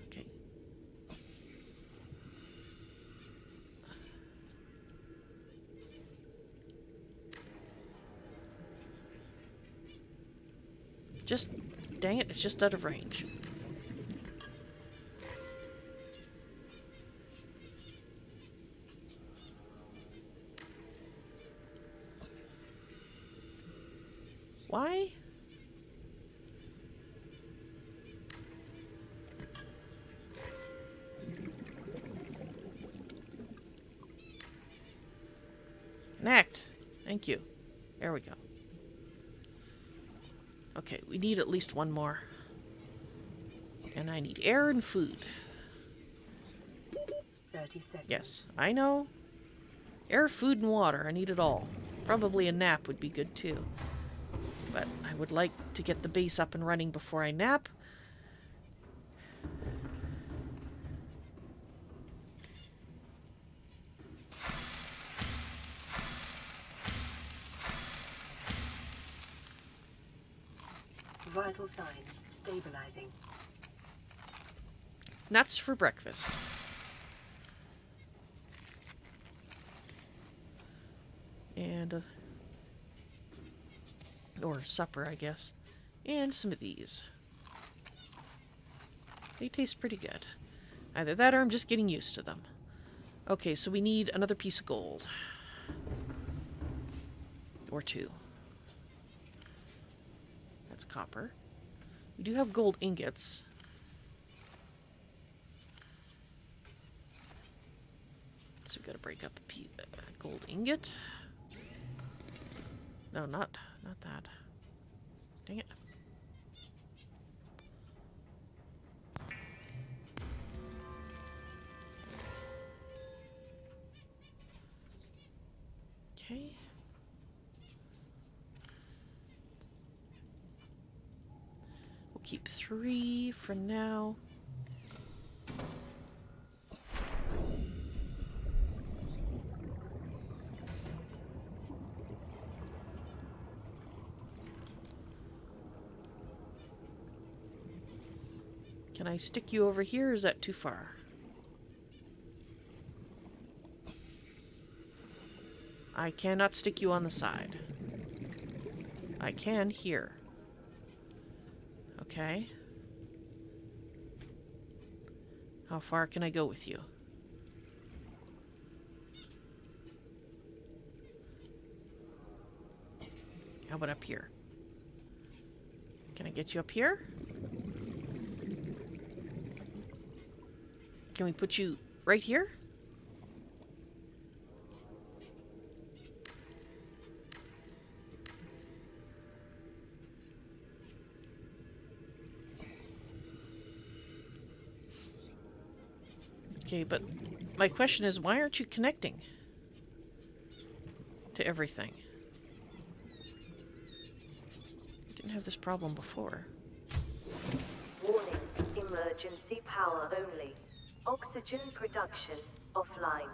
Okay. Just, dang it, it's just out of range. Why? Connect. Thank you. There we go. Okay, we need at least one more. And I need air and food. 30 seconds. Yes, I know. Air, food, and water. I need it all. Probably a nap would be good too. But I would like to get the base up and running before I nap. Vital signs stabilizing. Nuts for breakfast. And or supper, I guess. And some of these. They taste pretty good. Either that or I'm just getting used to them. Okay, so we need another piece of gold. Or two. That's copper. We do have gold ingots. So we've got to break up a gold ingot. No, not that. Dang it. Okay. We'll keep 3 for now. Can I stick you over here, or is that too far? I cannot stick you on the side. I can here. Okay. How far can I go with you? How about up here? Can I get you up here? Can we put you right here? Okay, but my question is, why aren't you connecting to everything? I didn't have this problem before. Warning, emergency power only. Oxygen production offline.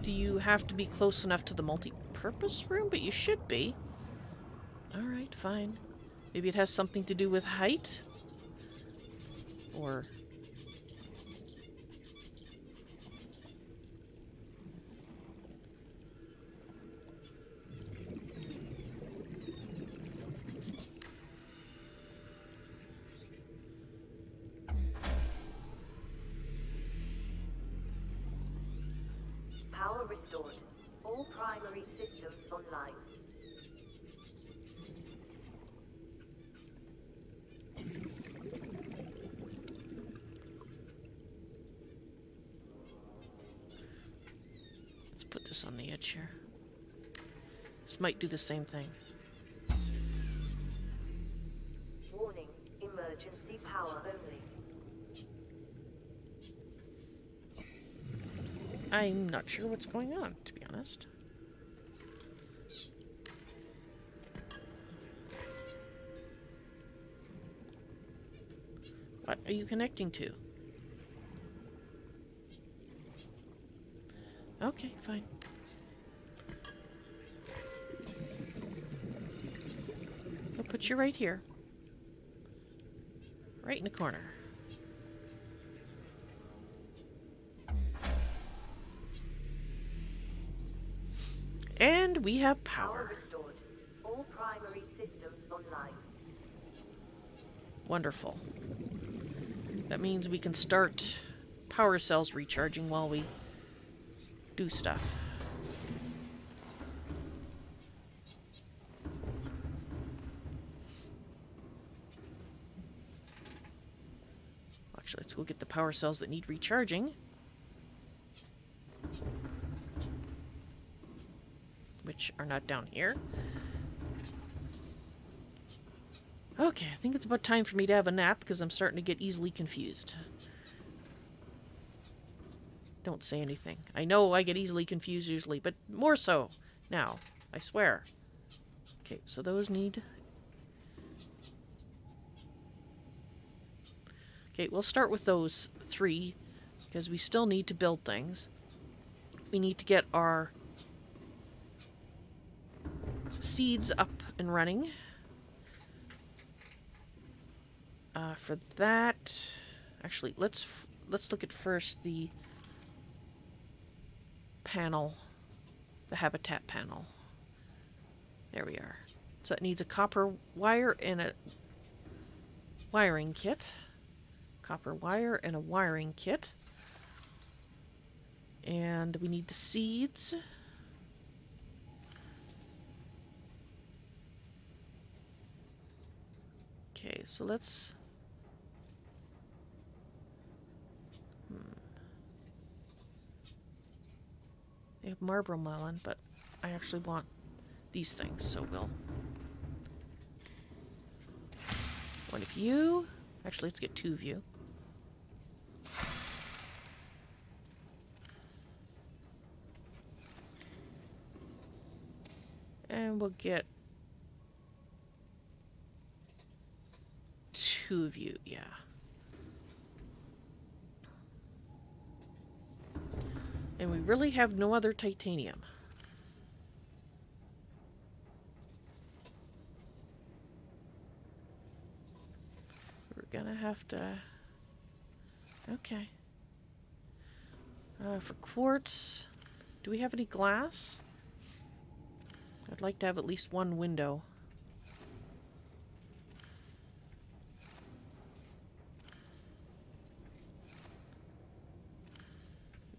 Do you have to be close enough to the multi-purpose room? But you should be. Alright, fine. Maybe it has something to do with height? Or... Power restored. All primary systems online. Let's put this on the edge here. This might do the same thing. Warning, emergency power only. I'm not sure what's going on, to be honest. What are you connecting to? Okay, fine. I'll put you right here. Right in the corner. And we have Power power. restored. All primary systems online. Wonderful. That means we can start power cells recharging while we do stuff. Actually, let's go get the power cells that need recharging. Which are not down here. Okay, I think it's about time for me to have a nap because I'm starting to get easily confused. Don't say anything. I know I get easily confused usually, but more so now, I swear. Okay, so those need... Okay, we'll start with those three because we still need to build things. We need to get our seeds up and running. For that, actually, let's look at first the panel, the habitat panel. There we are. So it needs a copper wire and a wiring kit. Copper wire and a wiring kit. And we need the seeds. Okay, so let's... They have marble melon, but I actually want these things, so we'll... One of you. Actually, let's get two of you. And we'll get two of you, yeah. And we really have no other titanium. We're gonna have to... Okay. For quartz, do we have any glass? I'd like to have at least one window.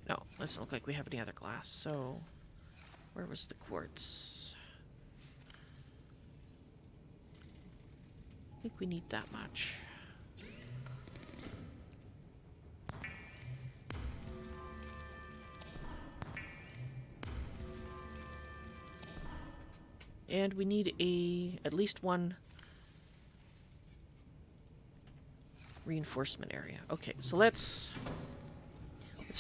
No, doesn't look like we have any other glass, so where was the quartz? I think we need that much. And we need at least one reinforcement area. Okay, so let's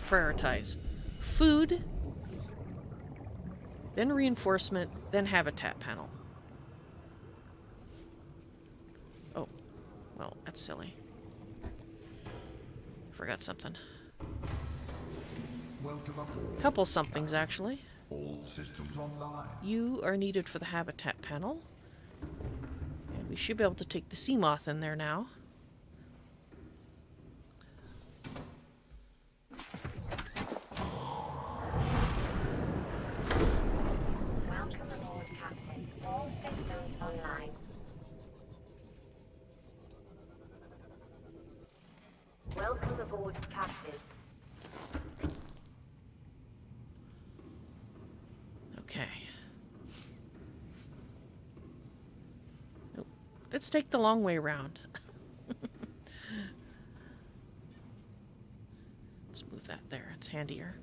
prioritize. Food, then reinforcement, then habitat panel. Oh, well, that's silly. Forgot something. Welcome aboard. Couple somethings, actually. All systems online. You are needed for the habitat panel. And we should be able to take the sea moth in there now. Welcome aboard, Captain. All systems online. Welcome aboard, Captain. Okay. Nope. Let's take the long way around. Let's move that there. It's handier.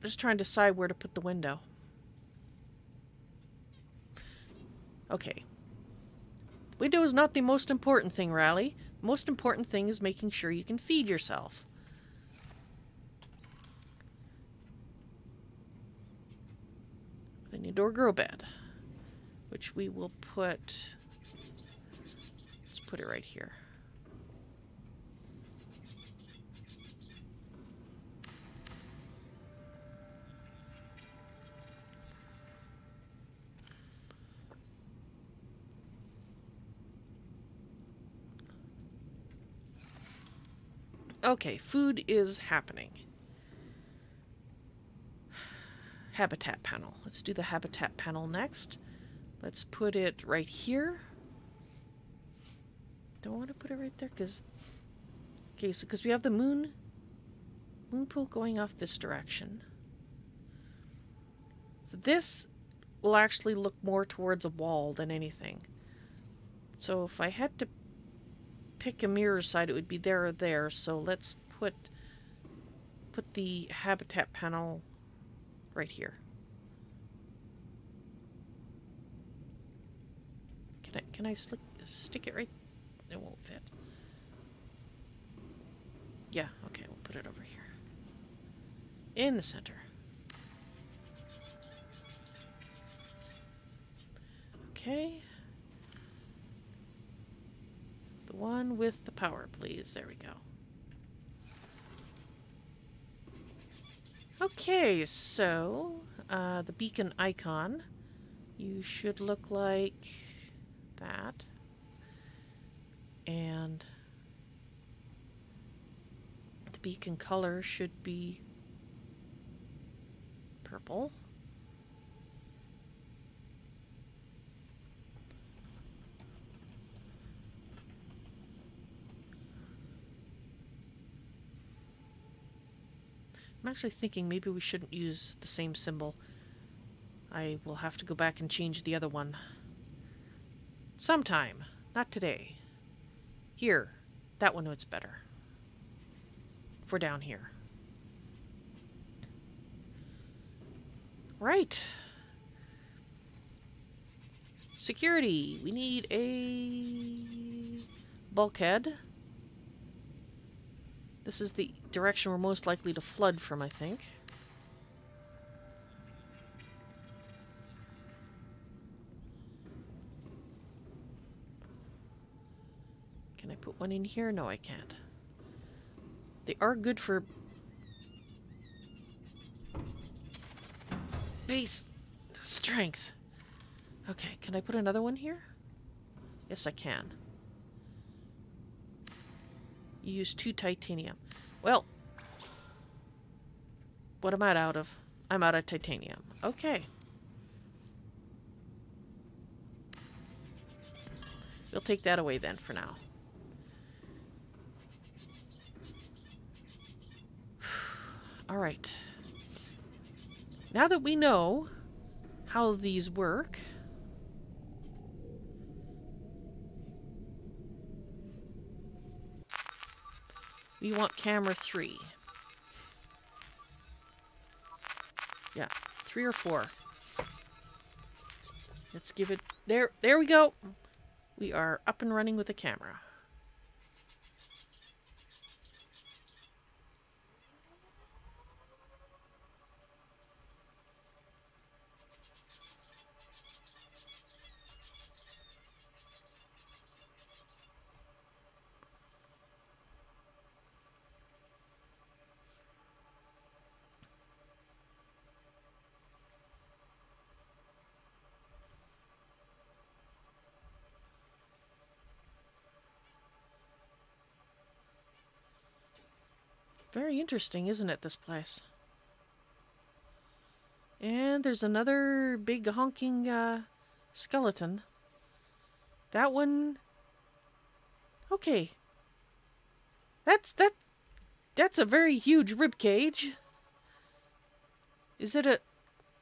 Just trying to decide where to put the window. Okay. Window is not the most important thing, Ryley. The most important thing is making sure you can feed yourself. With an indoor grow bed, which we will put... Let's put it right here. Okay, food is happening. Habitat panel. Let's do the habitat panel next. Let's put it right here. Don't want to put it right there because... Okay, so because we have the moon pool going off this direction. So this will actually look more towards a wall than anything. So if I had to pick a mirror side, it would be there or there. So let's put the habitat panel right here. Can I stick it right? It won't fit. Yeah, okay, we'll put it over here. In the center. Okay. The one with the power, please. There we go. Okay, so the beacon icon, you should look like that. And the beacon color should be purple. I'm actually thinking maybe we shouldn't use the same symbol. I will have to go back and change the other one. Sometime. Not today. Here. That one it's better. For down here. Right. Security. We need a bulkhead. This is the direction we're most likely to flood from, I think. Can I put one in here? No, I can't. They are good for base strength. Okay, can I put another one here? Yes, I can. You use 2 titanium. Well, what am I out of? I'm out of titanium. Okay. We'll take that away then for now. Alright. Now that we know how these work, we want camera 3. Yeah, 3 or 4. Let's give it... There we go! We are up and running with the camera. Very interesting, isn't it, this place? And there's another big honking skeleton. That one... Okay. That's a very huge rib cage. Is it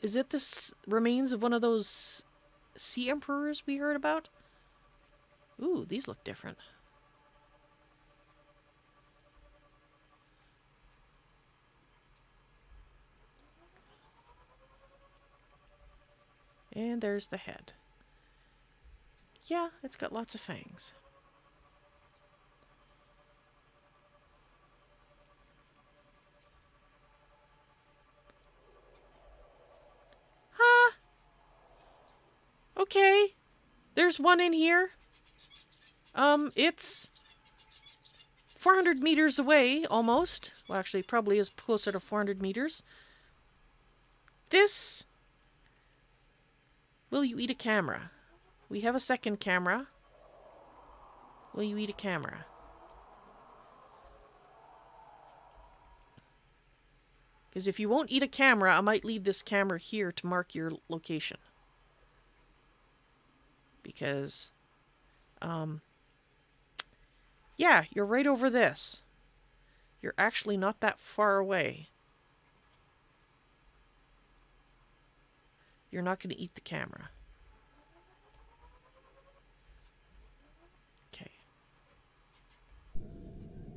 the remains of one of those sea emperors we heard about? Ooh, these look different. And there's the head. Yeah, it's got lots of fangs. Huh? Okay. There's one in here. It's 400 meters away, almost. Well, actually, probably is closer to 400 meters. This... Will you eat a camera? We have a second camera. Will you eat a camera? Because if you won't eat a camera, I might leave this camera here to mark your location. Because, yeah, you're right over this. You're actually not that far away. You're not going to eat the camera. Okay.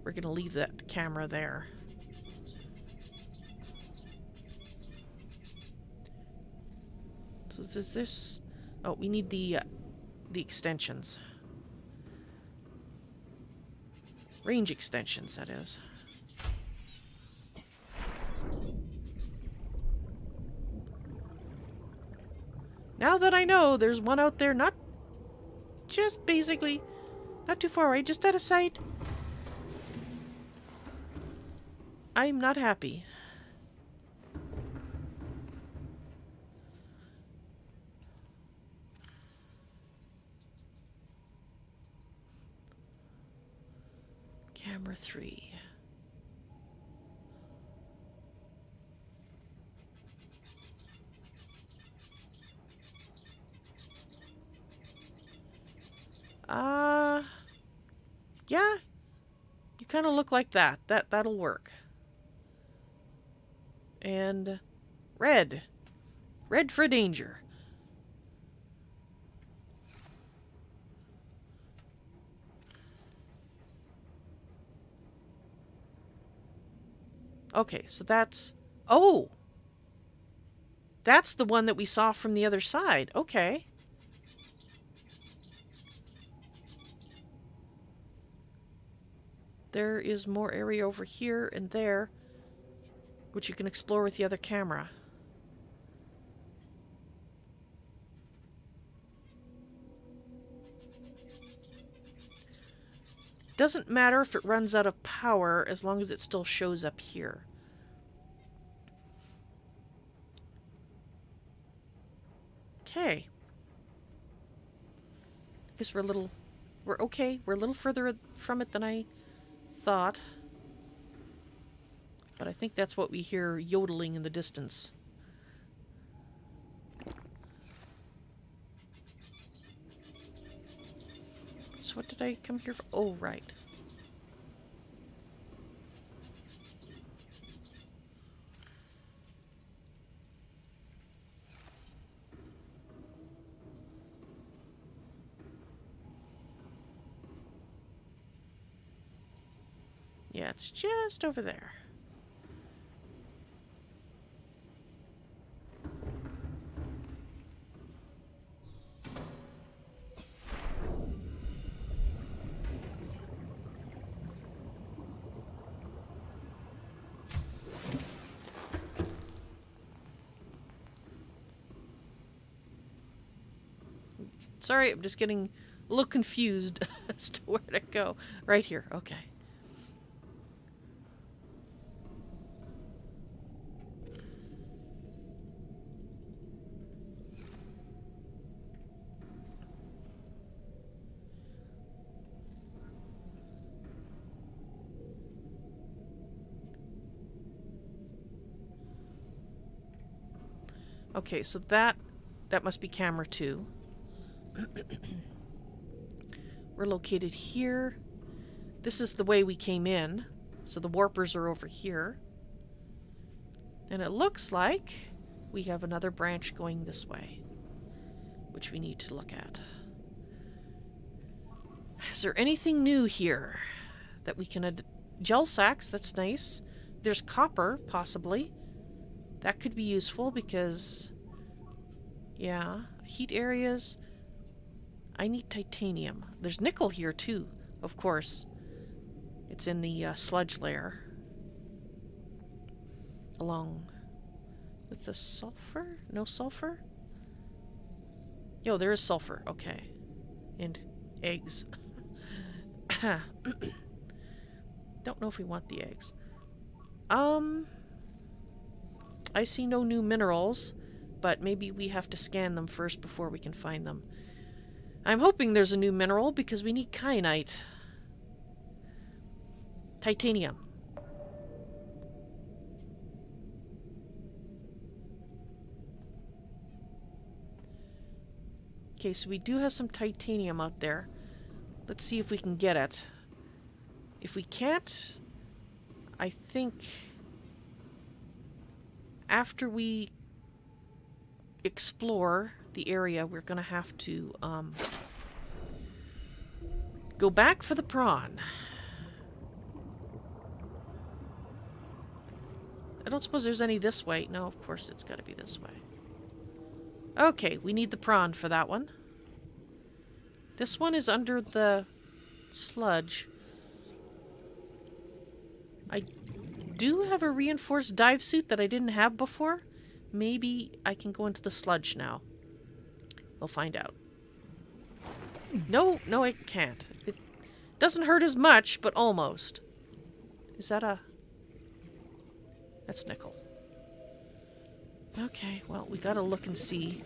We're going to leave that camera there. So does this... Oh, we need the extensions. Range extensions, that is. Now that I know there's one out there, not just basically, not too far away, just out of sight, I'm not happy. Camera 3. Yeah, you kind of look like that. That'll work. And red. Red for danger. Okay, so that's... Oh! That's the one that we saw from the other side. Okay. There is more area over here and there, which you can explore with the other camera. Doesn't matter if it runs out of power as long as it still shows up here. Okay. I guess we're okay. We're a little further from it than I thought. But I think that's what we hear yodeling in the distance. So what did I come here for? Oh, right. Yeah, it's just over there. Sorry, I'm just getting a little confused as to where to go. Right here, okay. Okay, so that must be camera 2. We're located here. This is the way we came in. So the warpers are over here. And it looks like we have another branch going this way, which we need to look at. Is there anything new here that we can add? Gel sacks, that's nice. There's copper, possibly. That could be useful because, yeah, heat areas. I need titanium. There's nickel here too, of course. It's in the sludge layer. Along with the sulfur? No sulfur? Yo, there is sulfur. Okay. And eggs. Don't know if we want the eggs. I see no new minerals, but maybe we have to scan them first before we can find them. I'm hoping there's a new mineral because we need kyanite. Titanium. Okay, so we do have some titanium out there. Let's see if we can get it. If we can't, I think after we explore the area, we're going to have to go back for the prawn. I don't suppose there's any this way. No, of course it's got to be this way. Okay, we need the prawn for that one. This one is under the sludge. I do have a reinforced dive suit that I didn't have before. Maybe I can go into the sludge now. We'll find out. No, I can't. It doesn't hurt as much, but almost. Is that a... That's nickel. Okay, well, we gotta look and see.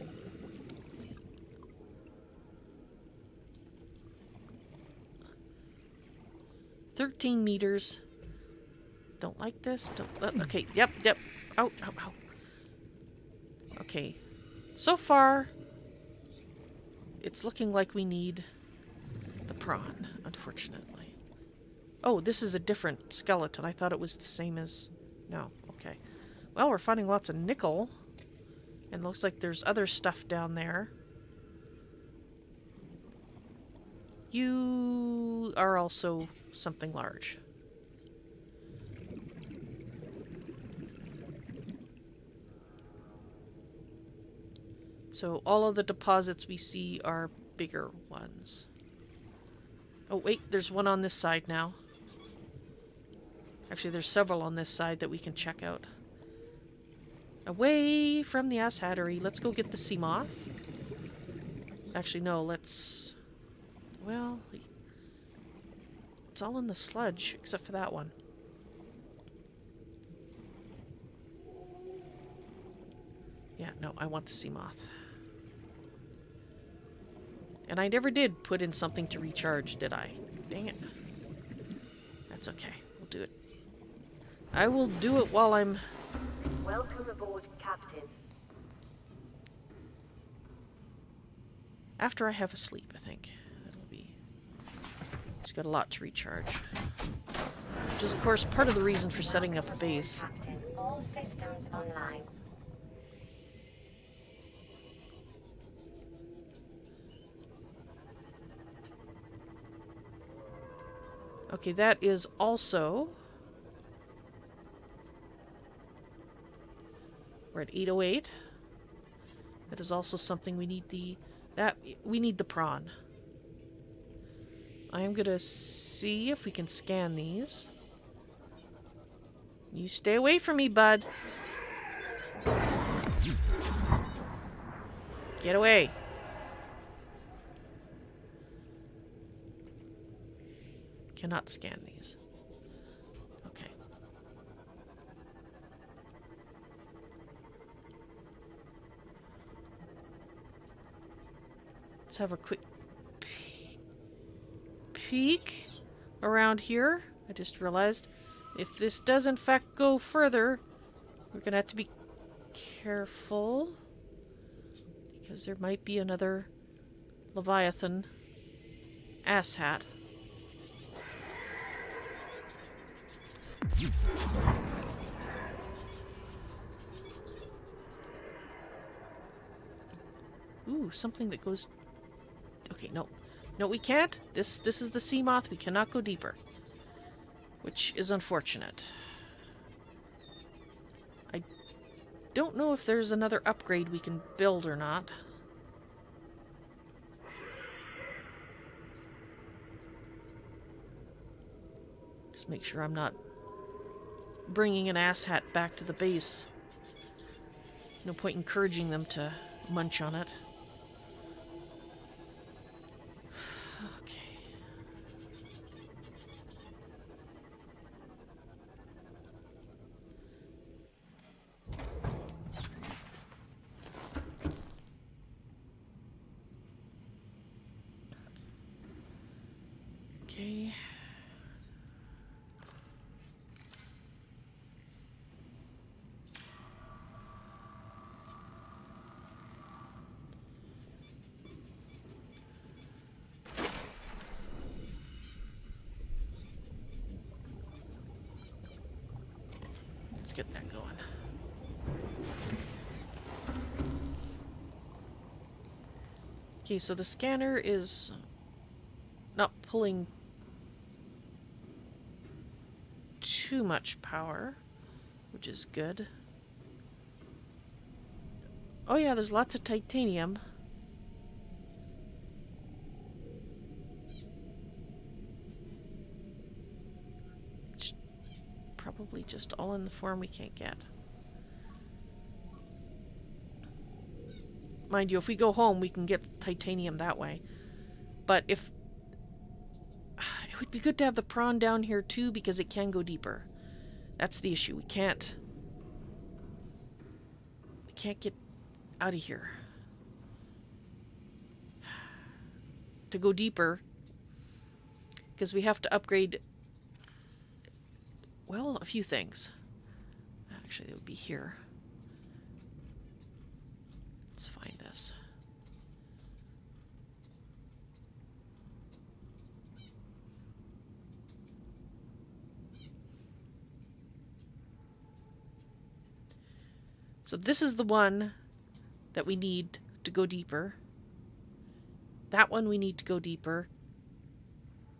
$13 meters. Don't like this. Don't. Okay, yep. Ow. Okay. So far, it's looking like we need the prawn, unfortunately. Oh, this is a different skeleton. I thought it was the same as... No, okay. Well, we're finding lots of nickel. And looks like there's other stuff down there. You are also something large. So all of the deposits we see are bigger ones. Oh wait, there's one on this side now. Actually, there's several on this side that we can check out. Away from the ass hattery. Let's go get the sea moth. Actually, no, let's it's all in the sludge, except for that one. Yeah, no, I want the sea moth. And I never did put in something to recharge, did I? Dang it. That's okay. We'll do it. I will do it while I'm... Welcome aboard, Captain. After I have a sleep, I think. That'll be... It's got a lot to recharge. Which is, of course, part of the reason for setting up a base. Captain, all systems online. Okay, that is also... We're at 808. That is also something we need we need the prawn. I am gonna see if we can scan these. You stay away from me, bud. Get away. Cannot scan these. Okay. Let's have a quick peek around here. I just realized if this does in fact go further, we're gonna have to be careful because there might be another Leviathan asshat. Ooh, something that goes... Okay, no. No, we can't. This is the sea moth. We cannot go deeper. Which is unfortunate. I don't know if there's another upgrade we can build or not. Just make sure I'm not bringing an asshat back to the base. No point encouraging them to munch on it. Okay. Okay. Let's get that going. Okay, so the scanner is not pulling too much power, which is good. Oh yeah, there's lots of titanium. Probably just all in the form we can't get. Mind you, if we go home, we can get titanium that way. But if... It would be good to have the prawn down here too, because it can go deeper. That's the issue. We can't get out of here. To go deeper, because we have to upgrade... Well, a few things. Actually, it would be here. Let's find this. So this is the one that we need to go deeper. That one we need to go deeper.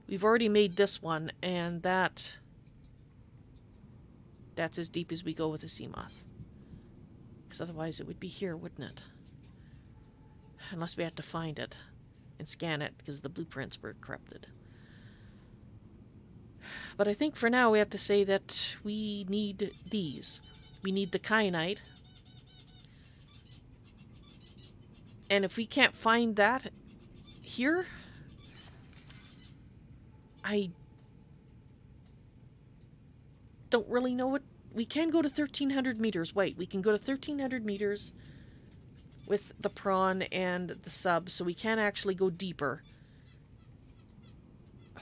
We've already made this one, and that's as deep as we go with the sea moth. Because otherwise it would be here, wouldn't it? Unless we had to find it and scan it, because the blueprints were corrupted. But I think for now we have to say that we need these. We need the kyanite. And if we can't find that here, I don't really know what... We can go to 1,300 meters. Wait, we can go to 1,300 meters with the prawn and the sub, so we can actually go deeper.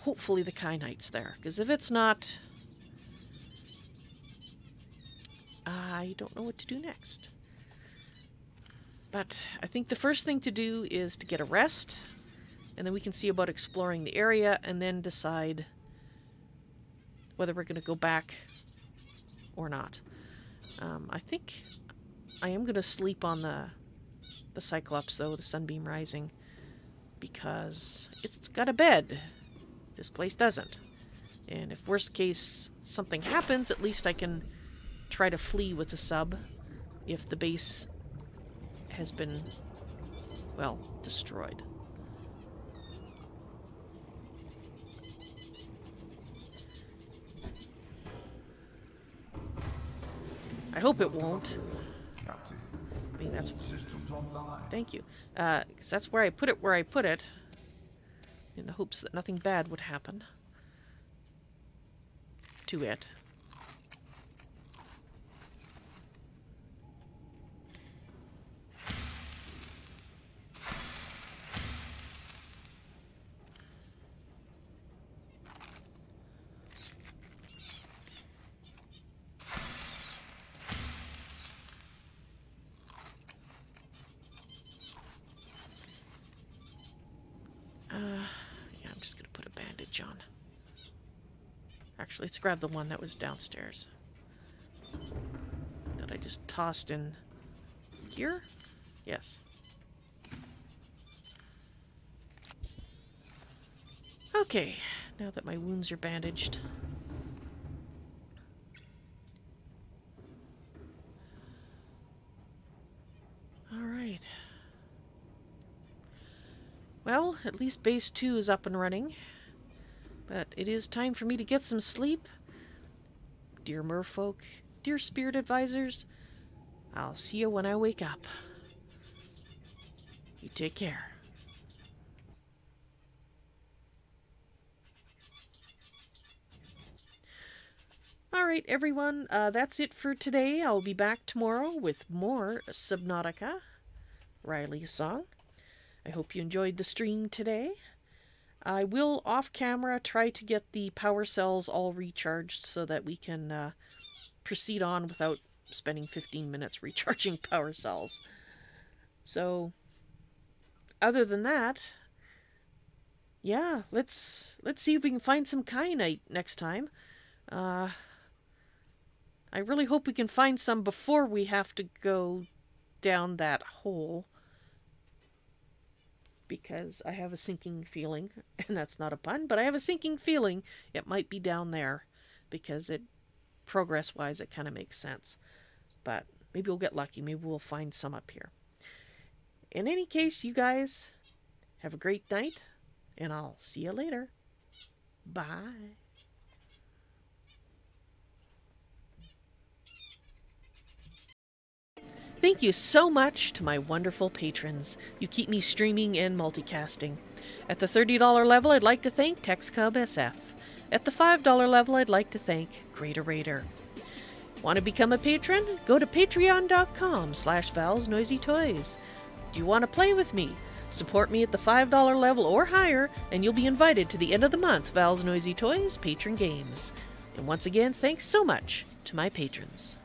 Hopefully the kyanite's there, because if it's not, I don't know what to do next. But I think the first thing to do is to get a rest, and then we can see about exploring the area, and then decide whether we're going to go back or not. I think I am going to sleep on the Cyclops, though, the Sunbeam Rising, because it's got a bed. This place doesn't. And if worst case something happens, at least I can try to flee with the sub if the base has been, well, destroyed. I hope it won't. Captain, I mean, that's... all systems online. Thank you. 'Cause that's where I put it, in the hopes that nothing bad would happen to it. Yeah, I'm just gonna put a bandage on. Actually, let's grab the one that was downstairs. That I just tossed in here? Yes. Okay, now that my wounds are bandaged. Alright. Well, at least base 2 is up and running. But it is time for me to get some sleep. Dear merfolk, dear spirit advisors, I'll see you when I wake up. You take care. Alright, everyone, that's it for today. I'll be back tomorrow with more Subnautica, Ryley's song. I hope you enjoyed the stream today. I will, off camera, try to get the power cells all recharged so that we can proceed on without spending 15 minutes recharging power cells. So, other than that, yeah, let's see if we can find some kyanite next time. I really hope we can find some before we have to go down that hole, because I have a sinking feeling, and that's not a pun, but I have a sinking feeling it might be down there, because it, progress-wise, it kind of makes sense. But maybe we'll get lucky. Maybe we'll find some up here. In any case, you guys have a great night, and I'll see you later. Bye. Thank you so much to my wonderful patrons. You keep me streaming and multicasting. At the $30 level, I'd like to thank TexCub SF. At the $5 level, I'd like to thank Greater Raider. Want to become a patron? Go to patreon.com/ValsNoisyToys. Do you want to play with me? Support me at the $5 level or higher, and you'll be invited to the end of the month ValsNoisyToys patron games. And once again, thanks so much to my patrons.